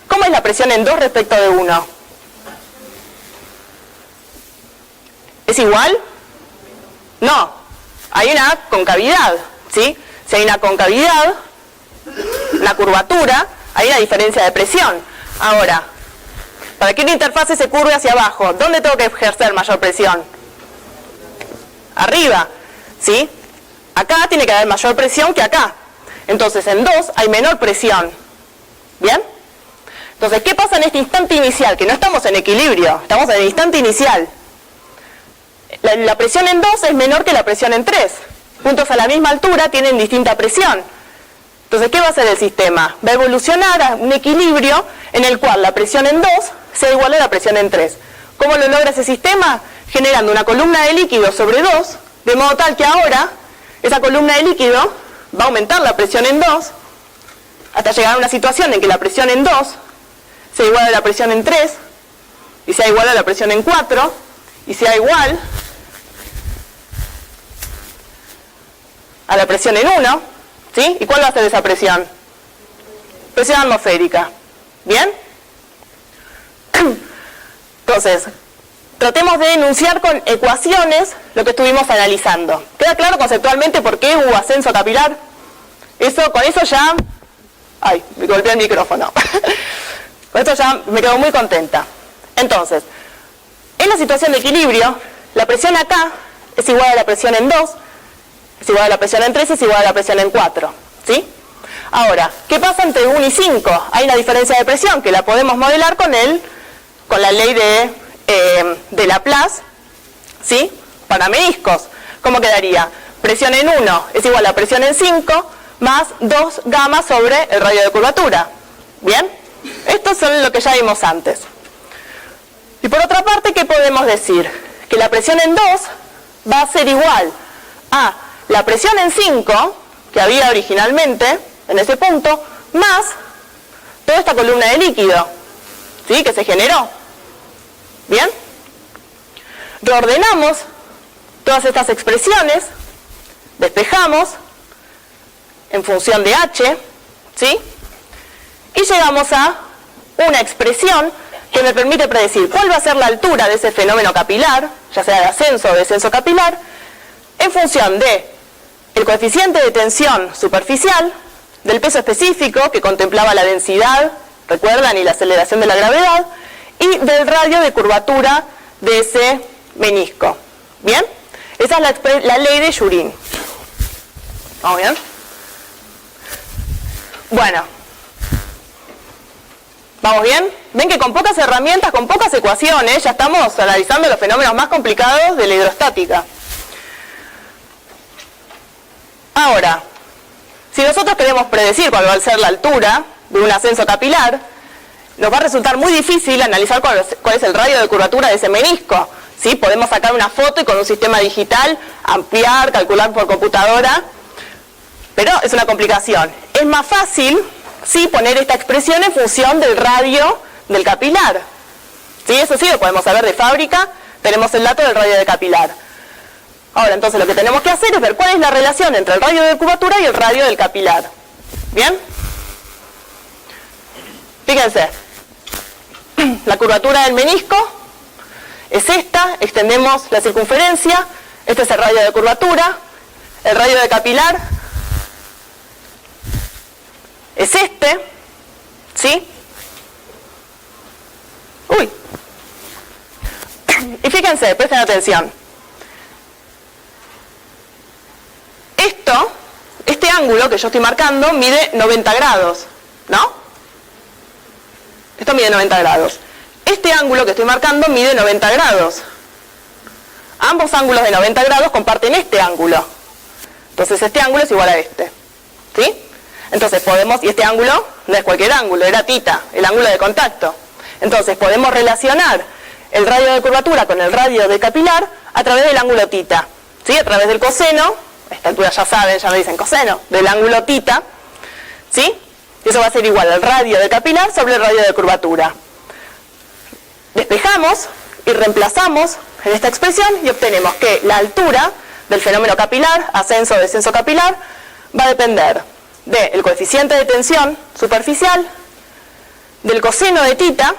¿Cómo es la presión en 2 respecto de 1? ¿Es igual? No. Hay una concavidad, ¿sí? Si hay una concavidad, una curvatura, hay una diferencia de presión. Ahora, para que una interfase se curve hacia abajo, ¿dónde tengo que ejercer mayor presión? Arriba, ¿sí? Acá tiene que haber mayor presión que acá. Entonces, en 2 hay menor presión. ¿Bien? Entonces, ¿qué pasa en este instante inicial? Que no estamos en equilibrio, estamos en el instante inicial. La presión en 2 es menor que la presión en 3. Puntos a la misma altura tienen distinta presión. Entonces, ¿qué va a hacer el sistema? Va a evolucionar a un equilibrio en el cual la presión en 2 sea igual a la presión en 3. ¿Cómo lo logra ese sistema? Generando una columna de líquido sobre 2, de modo tal que ahora esa columna de líquido va a aumentar la presión en 2 hasta llegar a una situación en que la presión en 2 sea igual a la presión en 3 y sea igual a la presión en 4 y sea igual a la presión en 1, ¿sí? ¿Y cuál va a ser esa presión? Presión atmosférica. ¿Bien? Entonces, tratemos de enunciar con ecuaciones lo que estuvimos analizando. ¿Queda claro conceptualmente por qué hubo ascenso capilar? Con eso ya... Ay, me golpeé el micrófono. Con esto ya me quedo muy contenta. Entonces, en la situación de equilibrio, la presión acá es igual a la presión en 2, es igual a la presión en 3, es igual a la presión en 4. ¿Sí? Ahora, ¿qué pasa entre 1 y 5? Hay una diferencia de presión que la podemos modelar con la ley de Laplace, ¿sí? Para meniscos. ¿Cómo quedaría? Presión en 1 es igual a presión en 5 más 2 gamma sobre el radio de curvatura. ¿Bien? Esto es lo que ya vimos antes. Y por otra parte, ¿qué podemos decir? Que la presión en 2 va a ser igual a la presión en 5 que había originalmente en ese punto, más toda esta columna de líquido, ¿sí? Que se generó. ¿Bien? Reordenamos todas estas expresiones, despejamos en función de h, ¿sí? Y llegamos a una expresión que me permite predecir cuál va a ser la altura de ese fenómeno capilar, ya sea de ascenso o descenso capilar, en función de el coeficiente de tensión superficial, del peso específico que contemplaba la densidad, recuerdan, y la aceleración de la gravedad, y del radio de curvatura de ese menisco. ¿Bien? Esa es la ley de Jurin. ¿Vamos bien? Bueno. ¿Vamos bien? Ven que con pocas herramientas, con pocas ecuaciones, ya estamos analizando los fenómenos más complicados de la hidrostática. Ahora, si nosotros queremos predecir cuál va a ser la altura de un ascenso capilar, nos va a resultar muy difícil analizar cuál es el radio de curvatura de ese menisco. ¿Sí? Podemos sacar una foto y con un sistema digital ampliar, calcular por computadora, pero es una complicación. Es más fácil, ¿sí?, poner esta expresión en función del radio del capilar. ¿Sí? Eso sí lo podemos saber de fábrica, tenemos el dato del radio de capilar. Ahora, entonces lo que tenemos que hacer es ver cuál es la relación entre el radio de curvatura y el radio del capilar. ¿Bien? Fíjense, la curvatura del menisco es esta, extendemos la circunferencia, este es el radio de curvatura, el radio de capilar es este, ¿sí? Uy. Y fíjense, presten atención. Este ángulo que yo estoy marcando mide 90 grados, ¿no? Esto mide 90 grados. Este ángulo que estoy marcando mide 90 grados. Ambos ángulos de 90 grados comparten este ángulo. Entonces este ángulo es igual a este. ¿Sí? Entonces podemos, y este ángulo no es cualquier ángulo, era θ, el ángulo de contacto. Entonces podemos relacionar el radio de curvatura con el radio de capilar a través del ángulo θ. ¿Sí? A través del coseno, a esta altura ya saben, ya me dicen coseno, del ángulo θ. ¿Sí? Y eso va a ser igual al radio de capilar sobre el radio de curvatura. Despejamos y reemplazamos en esta expresión y obtenemos que la altura del fenómeno capilar, ascenso o descenso capilar, va a depender del coeficiente de tensión superficial, del coseno de θ,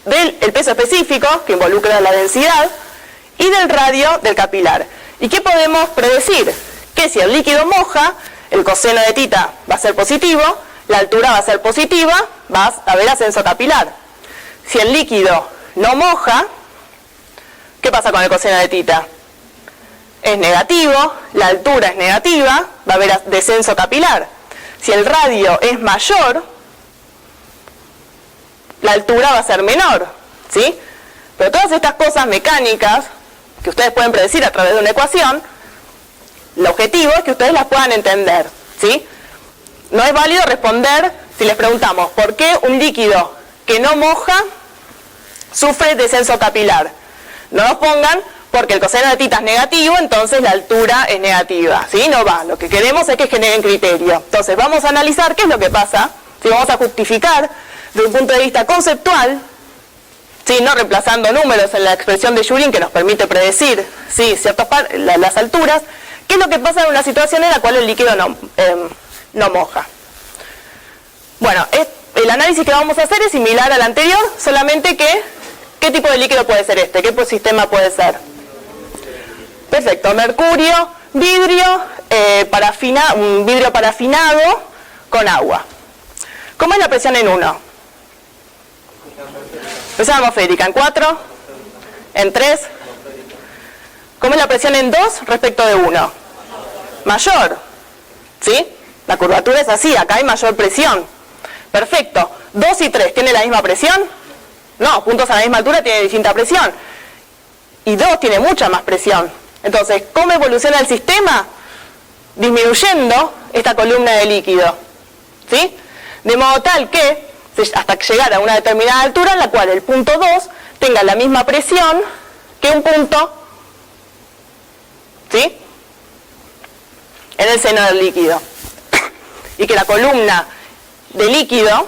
del peso específico que involucra la densidad y del radio del capilar. ¿Y qué podemos predecir? Que si el líquido moja, el coseno de θ va a ser positivo, la altura va a ser positiva, va a haber ascenso capilar. Si el líquido no moja, ¿qué pasa con el coseno de θ? Es negativo, la altura es negativa, va a haber descenso capilar. Si el radio es mayor, la altura va a ser menor, ¿sí? Pero todas estas cosas mecánicas que ustedes pueden predecir a través de una ecuación, el objetivo es que ustedes las puedan entender, ¿sí? No es válido responder si les preguntamos ¿por qué un líquido que no moja sufre descenso capilar? No nos pongan porque el coseno de θ es negativo, entonces la altura es negativa, ¿sí? No va, lo que queremos es que generen criterio. Entonces vamos a analizar qué es lo que pasa, si vamos a justificar desde un punto de vista conceptual, ¿sí? No reemplazando números en la expresión de Jurin que nos permite predecir, ¿sí?, las alturas, qué es lo que pasa en una situación en la cual el líquido no moja. Bueno, el análisis que vamos a hacer es similar al anterior, solamente que, ¿qué tipo de líquido puede ser este? ¿Qué sistema puede ser? Perfecto, mercurio, vidrio, un vidrio parafinado con agua. ¿Cómo es la presión en 1? Presión atmosférica en 4, en 3. ¿Cómo es la presión en 2 respecto de 1? Mayor, ¿sí? La curvatura es así, acá hay mayor presión. Perfecto. 2 y 3, ¿tienen la misma presión? No, puntos a la misma altura tienen distinta presión. Y 2 tiene mucha más presión. Entonces, ¿cómo evoluciona el sistema? Disminuyendo esta columna de líquido. ¿Sí? De modo tal que, hasta llegar a una determinada altura en la cual el punto 2 tenga la misma presión que un punto, ¿sí?, en el seno del líquido. Y que la columna de líquido,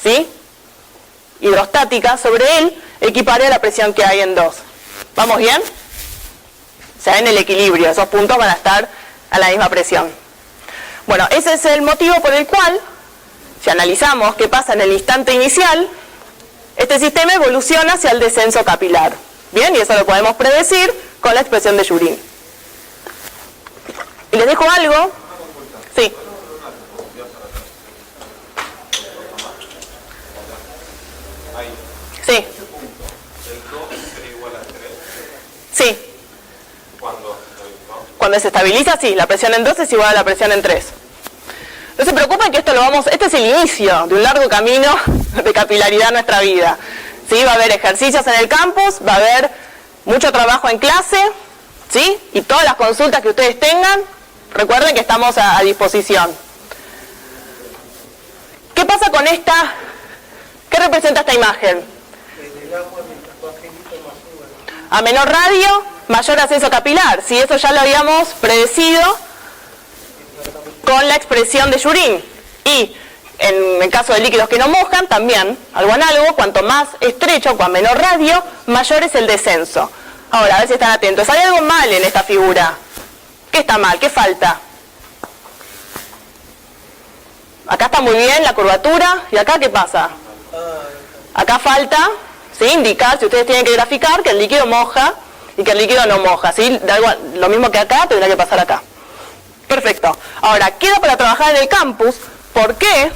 ¿sí?, hidrostática sobre él equipare a la presión que hay en 2. ¿Vamos bien? O sea, en el equilibrio, esos puntos van a estar a la misma presión. Bueno, ese es el motivo por el cual, si analizamos qué pasa en el instante inicial, este sistema evoluciona hacia el descenso capilar. Bien, y eso lo podemos predecir con la expresión de Jurin. ¿Y les dejo algo? Sí. Sí. Sí. Cuando se estabiliza, sí, la presión en 2 es igual a la presión en 3. No se preocupen que esto lo vamos, este es el inicio de un largo camino de capilaridad en nuestra vida. ¿Sí? Va a haber ejercicios en el campus, va a haber mucho trabajo en clase, ¿sí? Y todas las consultas que ustedes tengan, recuerden que estamos a disposición. ¿Qué pasa con esta? ¿Qué representa esta imagen? A menor radio, mayor ascenso capilar. Sí, eso ya lo habíamos predecido con la expresión de Jurin. Y en el caso de líquidos que no mojan, también algo análogo, cuanto más estrecho, con menor radio, mayor es el descenso. Ahora, a ver si están atentos. Hay algo mal en esta figura. ¿Qué está mal? ¿Qué falta? Acá está muy bien la curvatura. ¿Y acá qué pasa? Acá falta, ¿sí?, indicar, si ustedes tienen que graficar, que el líquido moja y que el líquido no moja. ¿Sí? De algo, lo mismo que acá, tendrá que pasar acá. Perfecto. Ahora, queda para trabajar en el campus. ¿Por qué?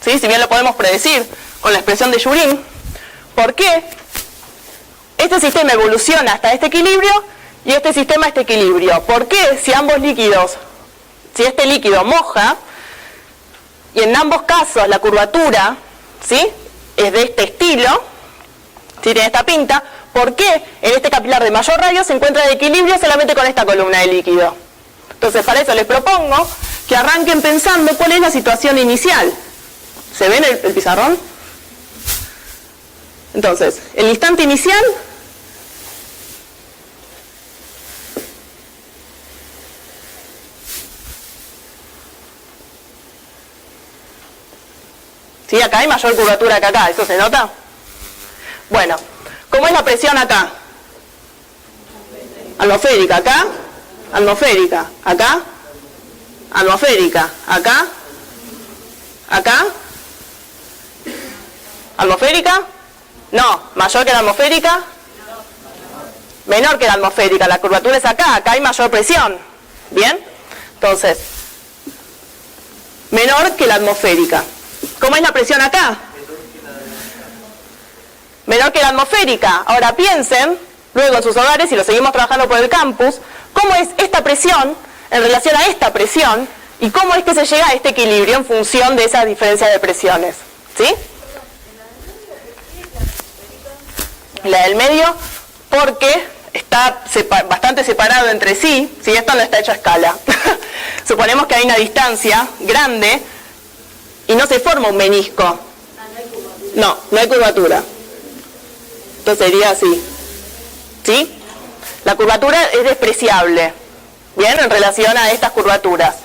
¿Sí? Si bien lo podemos predecir con la expresión de Jurin, ¿por qué este sistema evoluciona hasta este equilibrio y este sistema a este equilibrio? ¿Por qué si ambos líquidos, si este líquido moja, y en ambos casos la curvatura, ¿sí?, es de este estilo, ¿sí?, tiene esta pinta, ¿por qué en este capilar de mayor radio se encuentra el equilibrio solamente con esta columna de líquido? Entonces, para eso les propongo que arranquen pensando cuál es la situación inicial. ¿Se ven el pizarrón? Entonces, el instante inicial ¿sí? Acá hay mayor curvatura que acá, ¿eso se nota? Bueno, ¿cómo es la presión acá? Atmosférica, acá, atmosférica, acá, atmosférica, acá, acá, atmosférica, no, mayor que la atmosférica, menor que la atmosférica, la curvatura es acá, acá hay mayor presión, ¿bien? Entonces, menor que la atmosférica. ¿Cómo es la presión acá? Menor que la atmosférica. Ahora piensen, luego en sus hogares, si lo seguimos trabajando por el campus, cómo es esta presión en relación a esta presión y cómo es que se llega a este equilibrio en función de esas diferencias de presiones. ¿Sí? La del medio, porque está bastante separado entre sí, si esto no está hecho a escala. Suponemos que hay una distancia grande y no se forma un menisco. No, no hay curvatura. Entonces sería así. ¿Sí? La curvatura es despreciable, ¿bien? En relación a estas curvaturas.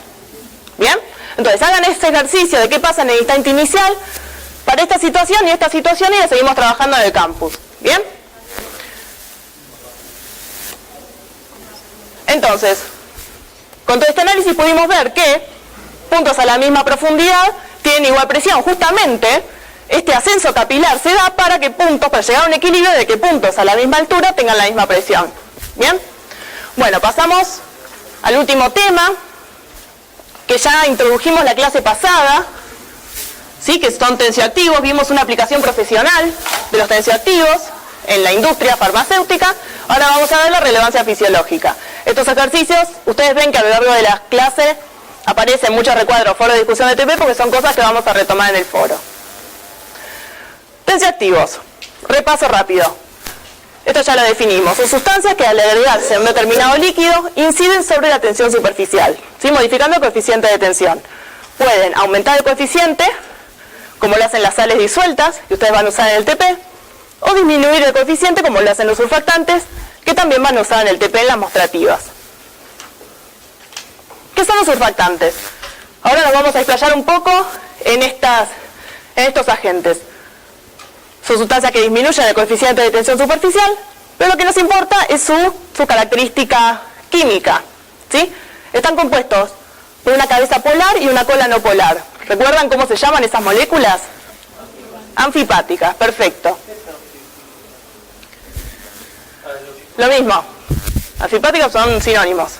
¿Bien? Entonces hagan este ejercicio de qué pasa en el instante inicial para esta situación y esta situación y la seguimos trabajando en el campus. ¿Bien? Entonces, con todo este análisis pudimos ver que puntos a la misma profundidad tienen igual presión. Justamente, este ascenso capilar se da para que puntos, para llegar a un equilibrio de que puntos a la misma altura tengan la misma presión. ¿Bien? Bueno, pasamos al último tema, que ya introdujimos la clase pasada, ¿sí?, que son tensioactivos. Vimos una aplicación profesional de los tensioactivos en la industria farmacéutica. Ahora vamos a ver la relevancia fisiológica. Estos ejercicios, ustedes ven que a lo largo de las clases aparecen muchos recuadros, foros de discusión de TP, porque son cosas que vamos a retomar en el foro. Tensioactivos. Repaso rápido. Esto ya lo definimos. Son sustancias que al agregarse a un determinado líquido inciden sobre la tensión superficial, ¿sí? Modificando el coeficiente de tensión. Pueden aumentar el coeficiente, como lo hacen las sales disueltas, que ustedes van a usar en el TP, o disminuir el coeficiente, como lo hacen los surfactantes, que también van a usar en el TP en las mostrativas. ¿Qué son los surfactantes? Ahora nos vamos a explayar un poco en estos agentes. Son sustancias que disminuyen el coeficiente de tensión superficial, pero lo que nos importa es su característica química, ¿sí? Están compuestos por una cabeza polar y una cola no polar. ¿Recuerdan cómo se llaman esas moléculas? Anfipáticas, perfecto. Lo mismo, anfipáticos son sinónimos.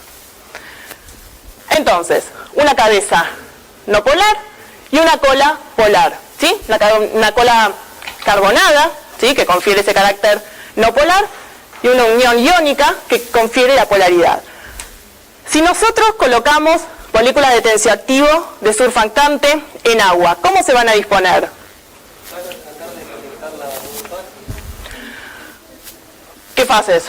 Entonces, una cabeza no polar y una cola polar, ¿sí? Una cola carbonada, ¿sí? Que confiere ese carácter no polar, y una unión iónica que confiere la polaridad. Si nosotros colocamos moléculas de tensioactivo de surfactante en agua, ¿cómo se van a disponer? ¿Qué fases?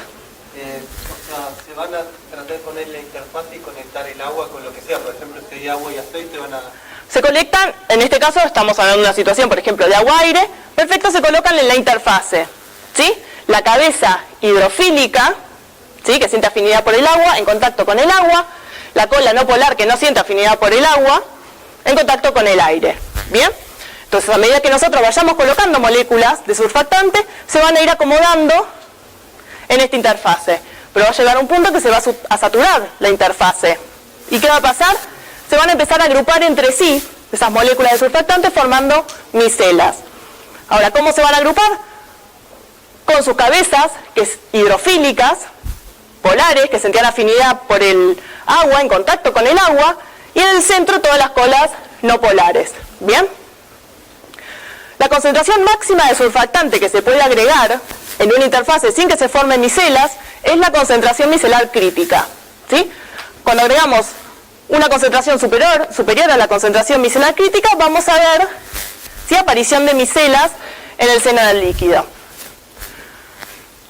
Se van a tratar de poner la interfaz y conectar el agua con lo que sea. Por ejemplo, si hay agua y aceite van a... Se conectan, en este caso estamos hablando de una situación, por ejemplo, de agua-aire. Perfecto, se colocan en la interfase, ¿sí? La cabeza hidrofílica, ¿sí? Que siente afinidad por el agua, en contacto con el agua. La cola no polar, que no siente afinidad por el agua, en contacto con el aire. ¿Bien? Entonces, a medida que nosotros vayamos colocando moléculas de surfactante, se van a ir acomodando en esta interfase. Pero va a llegar un punto que se va a saturar la interfase. ¿Y qué va a pasar? Se van a empezar a agrupar entre sí esas moléculas de surfactante formando micelas. Ahora, ¿cómo se van a agrupar? Con sus cabezas, que es hidrofílicas, polares, que sentían afinidad por el agua, en contacto con el agua, y en el centro todas las colas no polares. ¿Bien? La concentración máxima de surfactante que se puede agregar en una interfase sin que se formen micelas es la concentración micelar crítica, ¿sí? Cuando agregamos una concentración superior a la concentración micelar crítica, vamos a ver ¿sí? Aparición de micelas en el seno del líquido.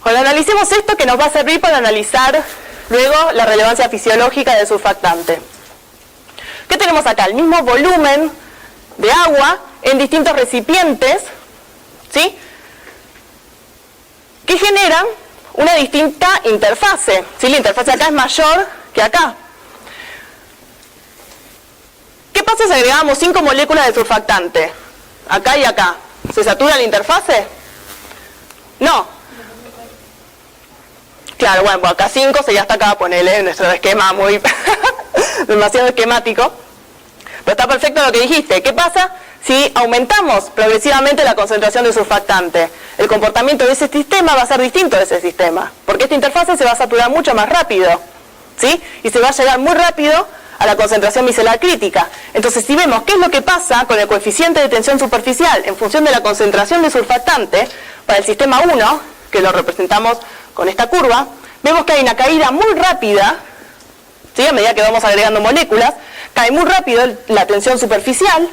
Cuando analicemos esto, que nos va a servir para analizar luego la relevancia fisiológica del surfactante. ¿Qué tenemos acá? El mismo volumen de agua en distintos recipientes, ¿sí? Que generan una distinta interfase, ¿sí? La interfase acá es mayor que acá. ¿Qué pasa si agregamos 5 moléculas de surfactante? Acá y acá. ¿Se satura la interfase? No. Claro, bueno, pues acá 5 sería hasta acá, ponele, nuestro esquema muy demasiado esquemático. Pero está perfecto lo que dijiste. ¿Qué pasa si aumentamos progresivamente la concentración de surfactante? El comportamiento de ese sistema va a ser distinto de ese sistema, porque esta interfase se va a saturar mucho más rápido, ¿sí? Y se va a llegar muy rápido a la concentración micelar crítica. Entonces, si vemos qué es lo que pasa con el coeficiente de tensión superficial en función de la concentración de surfactante para el sistema 1, que lo representamos con esta curva, vemos que hay una caída muy rápida, ¿sí? A medida que vamos agregando moléculas, cae muy rápido la tensión superficial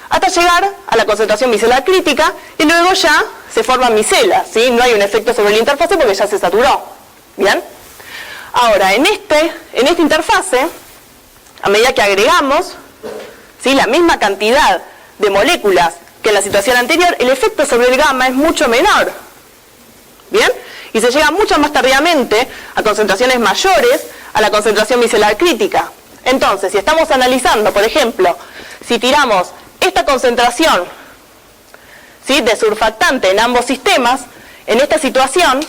hasta llegar a la concentración micelar crítica y luego ya se forman micelas, ¿sí? No hay un efecto sobre la interfase porque ya se saturó. ¿Bien? Ahora, en esta interfase, a medida que agregamos, ¿sí? La misma cantidad de moléculas que en la situación anterior, el efecto sobre el gamma es mucho menor. ¿Bien? Y se llega mucho más tardíamente a concentraciones mayores a la concentración micelar crítica. Entonces, si estamos analizando, por ejemplo, si tiramos esta concentración, ¿sí? De surfactante en ambos sistemas, en esta situación,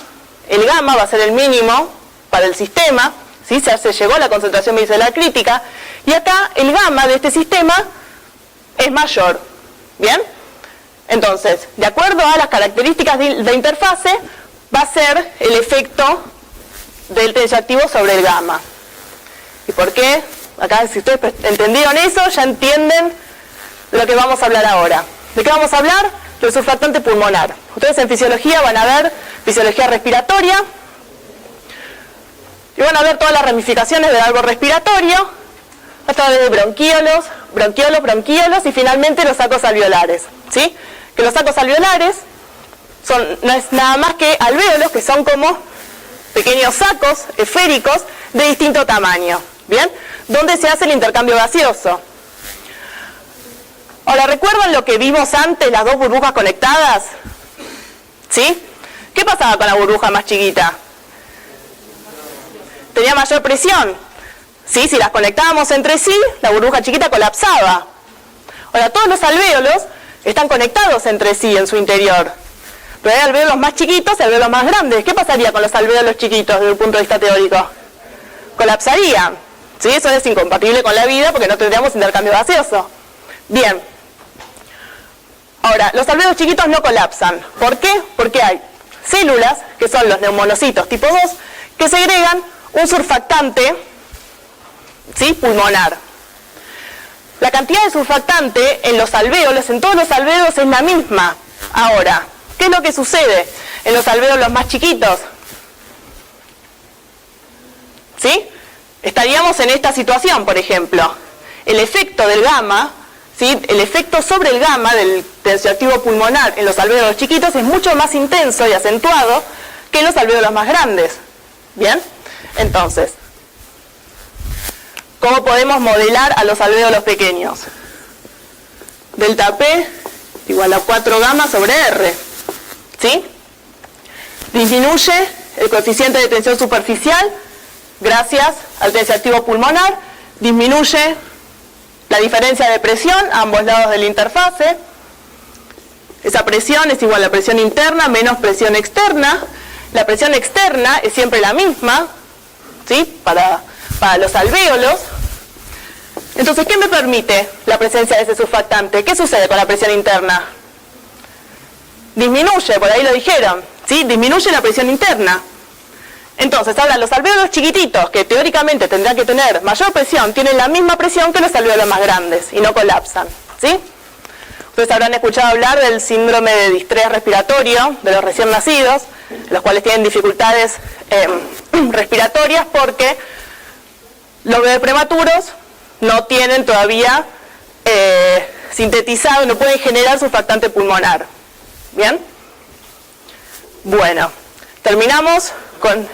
el gamma va a ser el mínimo para el sistema, ¿sí? Se llegó a la concentración micelar crítica, y acá el gamma de este sistema es mayor. ¿Bien? Entonces, de acuerdo a las características de interfase, va a ser el efecto del tensioactivo sobre el gamma. ¿Y por qué? Acá, si ustedes entendieron eso, ya entienden de lo que vamos a hablar ahora. ¿De qué vamos a hablar? Del surfactante pulmonar. Ustedes en fisiología van a ver fisiología respiratoria y van a ver todas las ramificaciones del árbol respiratorio, a través de bronquiolos y finalmente los sacos alveolares, ¿sí? Que los sacos alveolares no es nada más que alvéolos, que son como pequeños sacos esféricos de distinto tamaño, ¿bien? Donde se hace el intercambio gaseoso. Ahora, ¿recuerdan lo que vimos antes, las dos burbujas conectadas? ¿Sí? ¿Qué pasaba con la burbuja más chiquita? Tenía mayor presión. ¿Sí? Si las conectábamos entre sí, la burbuja chiquita colapsaba. Ahora, todos los alvéolos están conectados entre sí en su interior. Pero hay alvéolos más chiquitos y alvéolos más grandes. ¿Qué pasaría con los alvéolos chiquitos desde el punto de vista teórico? Colapsarían. ¿Sí? Eso es incompatible con la vida porque no tendríamos intercambio gaseoso. Bien. Ahora, los alvéolos chiquitos no colapsan. ¿Por qué? Porque hay células, que son los neumonocitos tipo 2, que segregan un surfactante, ¿sí? Pulmonar. La cantidad de surfactante en los alvéolos, en todos los alvéolos, es la misma. Ahora, ¿qué es lo que sucede en los alvéolos más chiquitos? ¿Sí? Estaríamos en esta situación, por ejemplo. El efecto del gamma, ¿sí? El efecto sobre el gamma del tensioactivo pulmonar en los alvéolos chiquitos es mucho más intenso y acentuado que en los alvéolos más grandes. ¿Bien? Entonces, ¿cómo podemos modelar a los alvéolos pequeños? Delta P igual a 4 gamma sobre R. ¿Sí? Disminuye el coeficiente de tensión superficial gracias al tensioactivo pulmonar, disminuye la diferencia de presión a ambos lados de la interfase. Esa presión es igual a presión interna menos presión externa. La presión externa es siempre la misma, ¿sí? Para los alvéolos. Entonces, ¿qué me permite la presencia de ese surfactante? ¿Qué sucede con la presión interna? Disminuye, por ahí lo dijeron, ¿sí? Disminuye la presión interna. Entonces, ahora los alvéolos chiquititos, que teóricamente tendrán que tener mayor presión, tienen la misma presión que los alvéolos más grandes y no colapsan, ¿sí? Ustedes habrán escuchado hablar del síndrome de distrés respiratorio de los recién nacidos, los cuales tienen dificultades respiratorias porque los bebés prematuros no tienen todavía sintetizado, no pueden generar surfactante pulmonar. ¿Bien? Bueno, terminamos con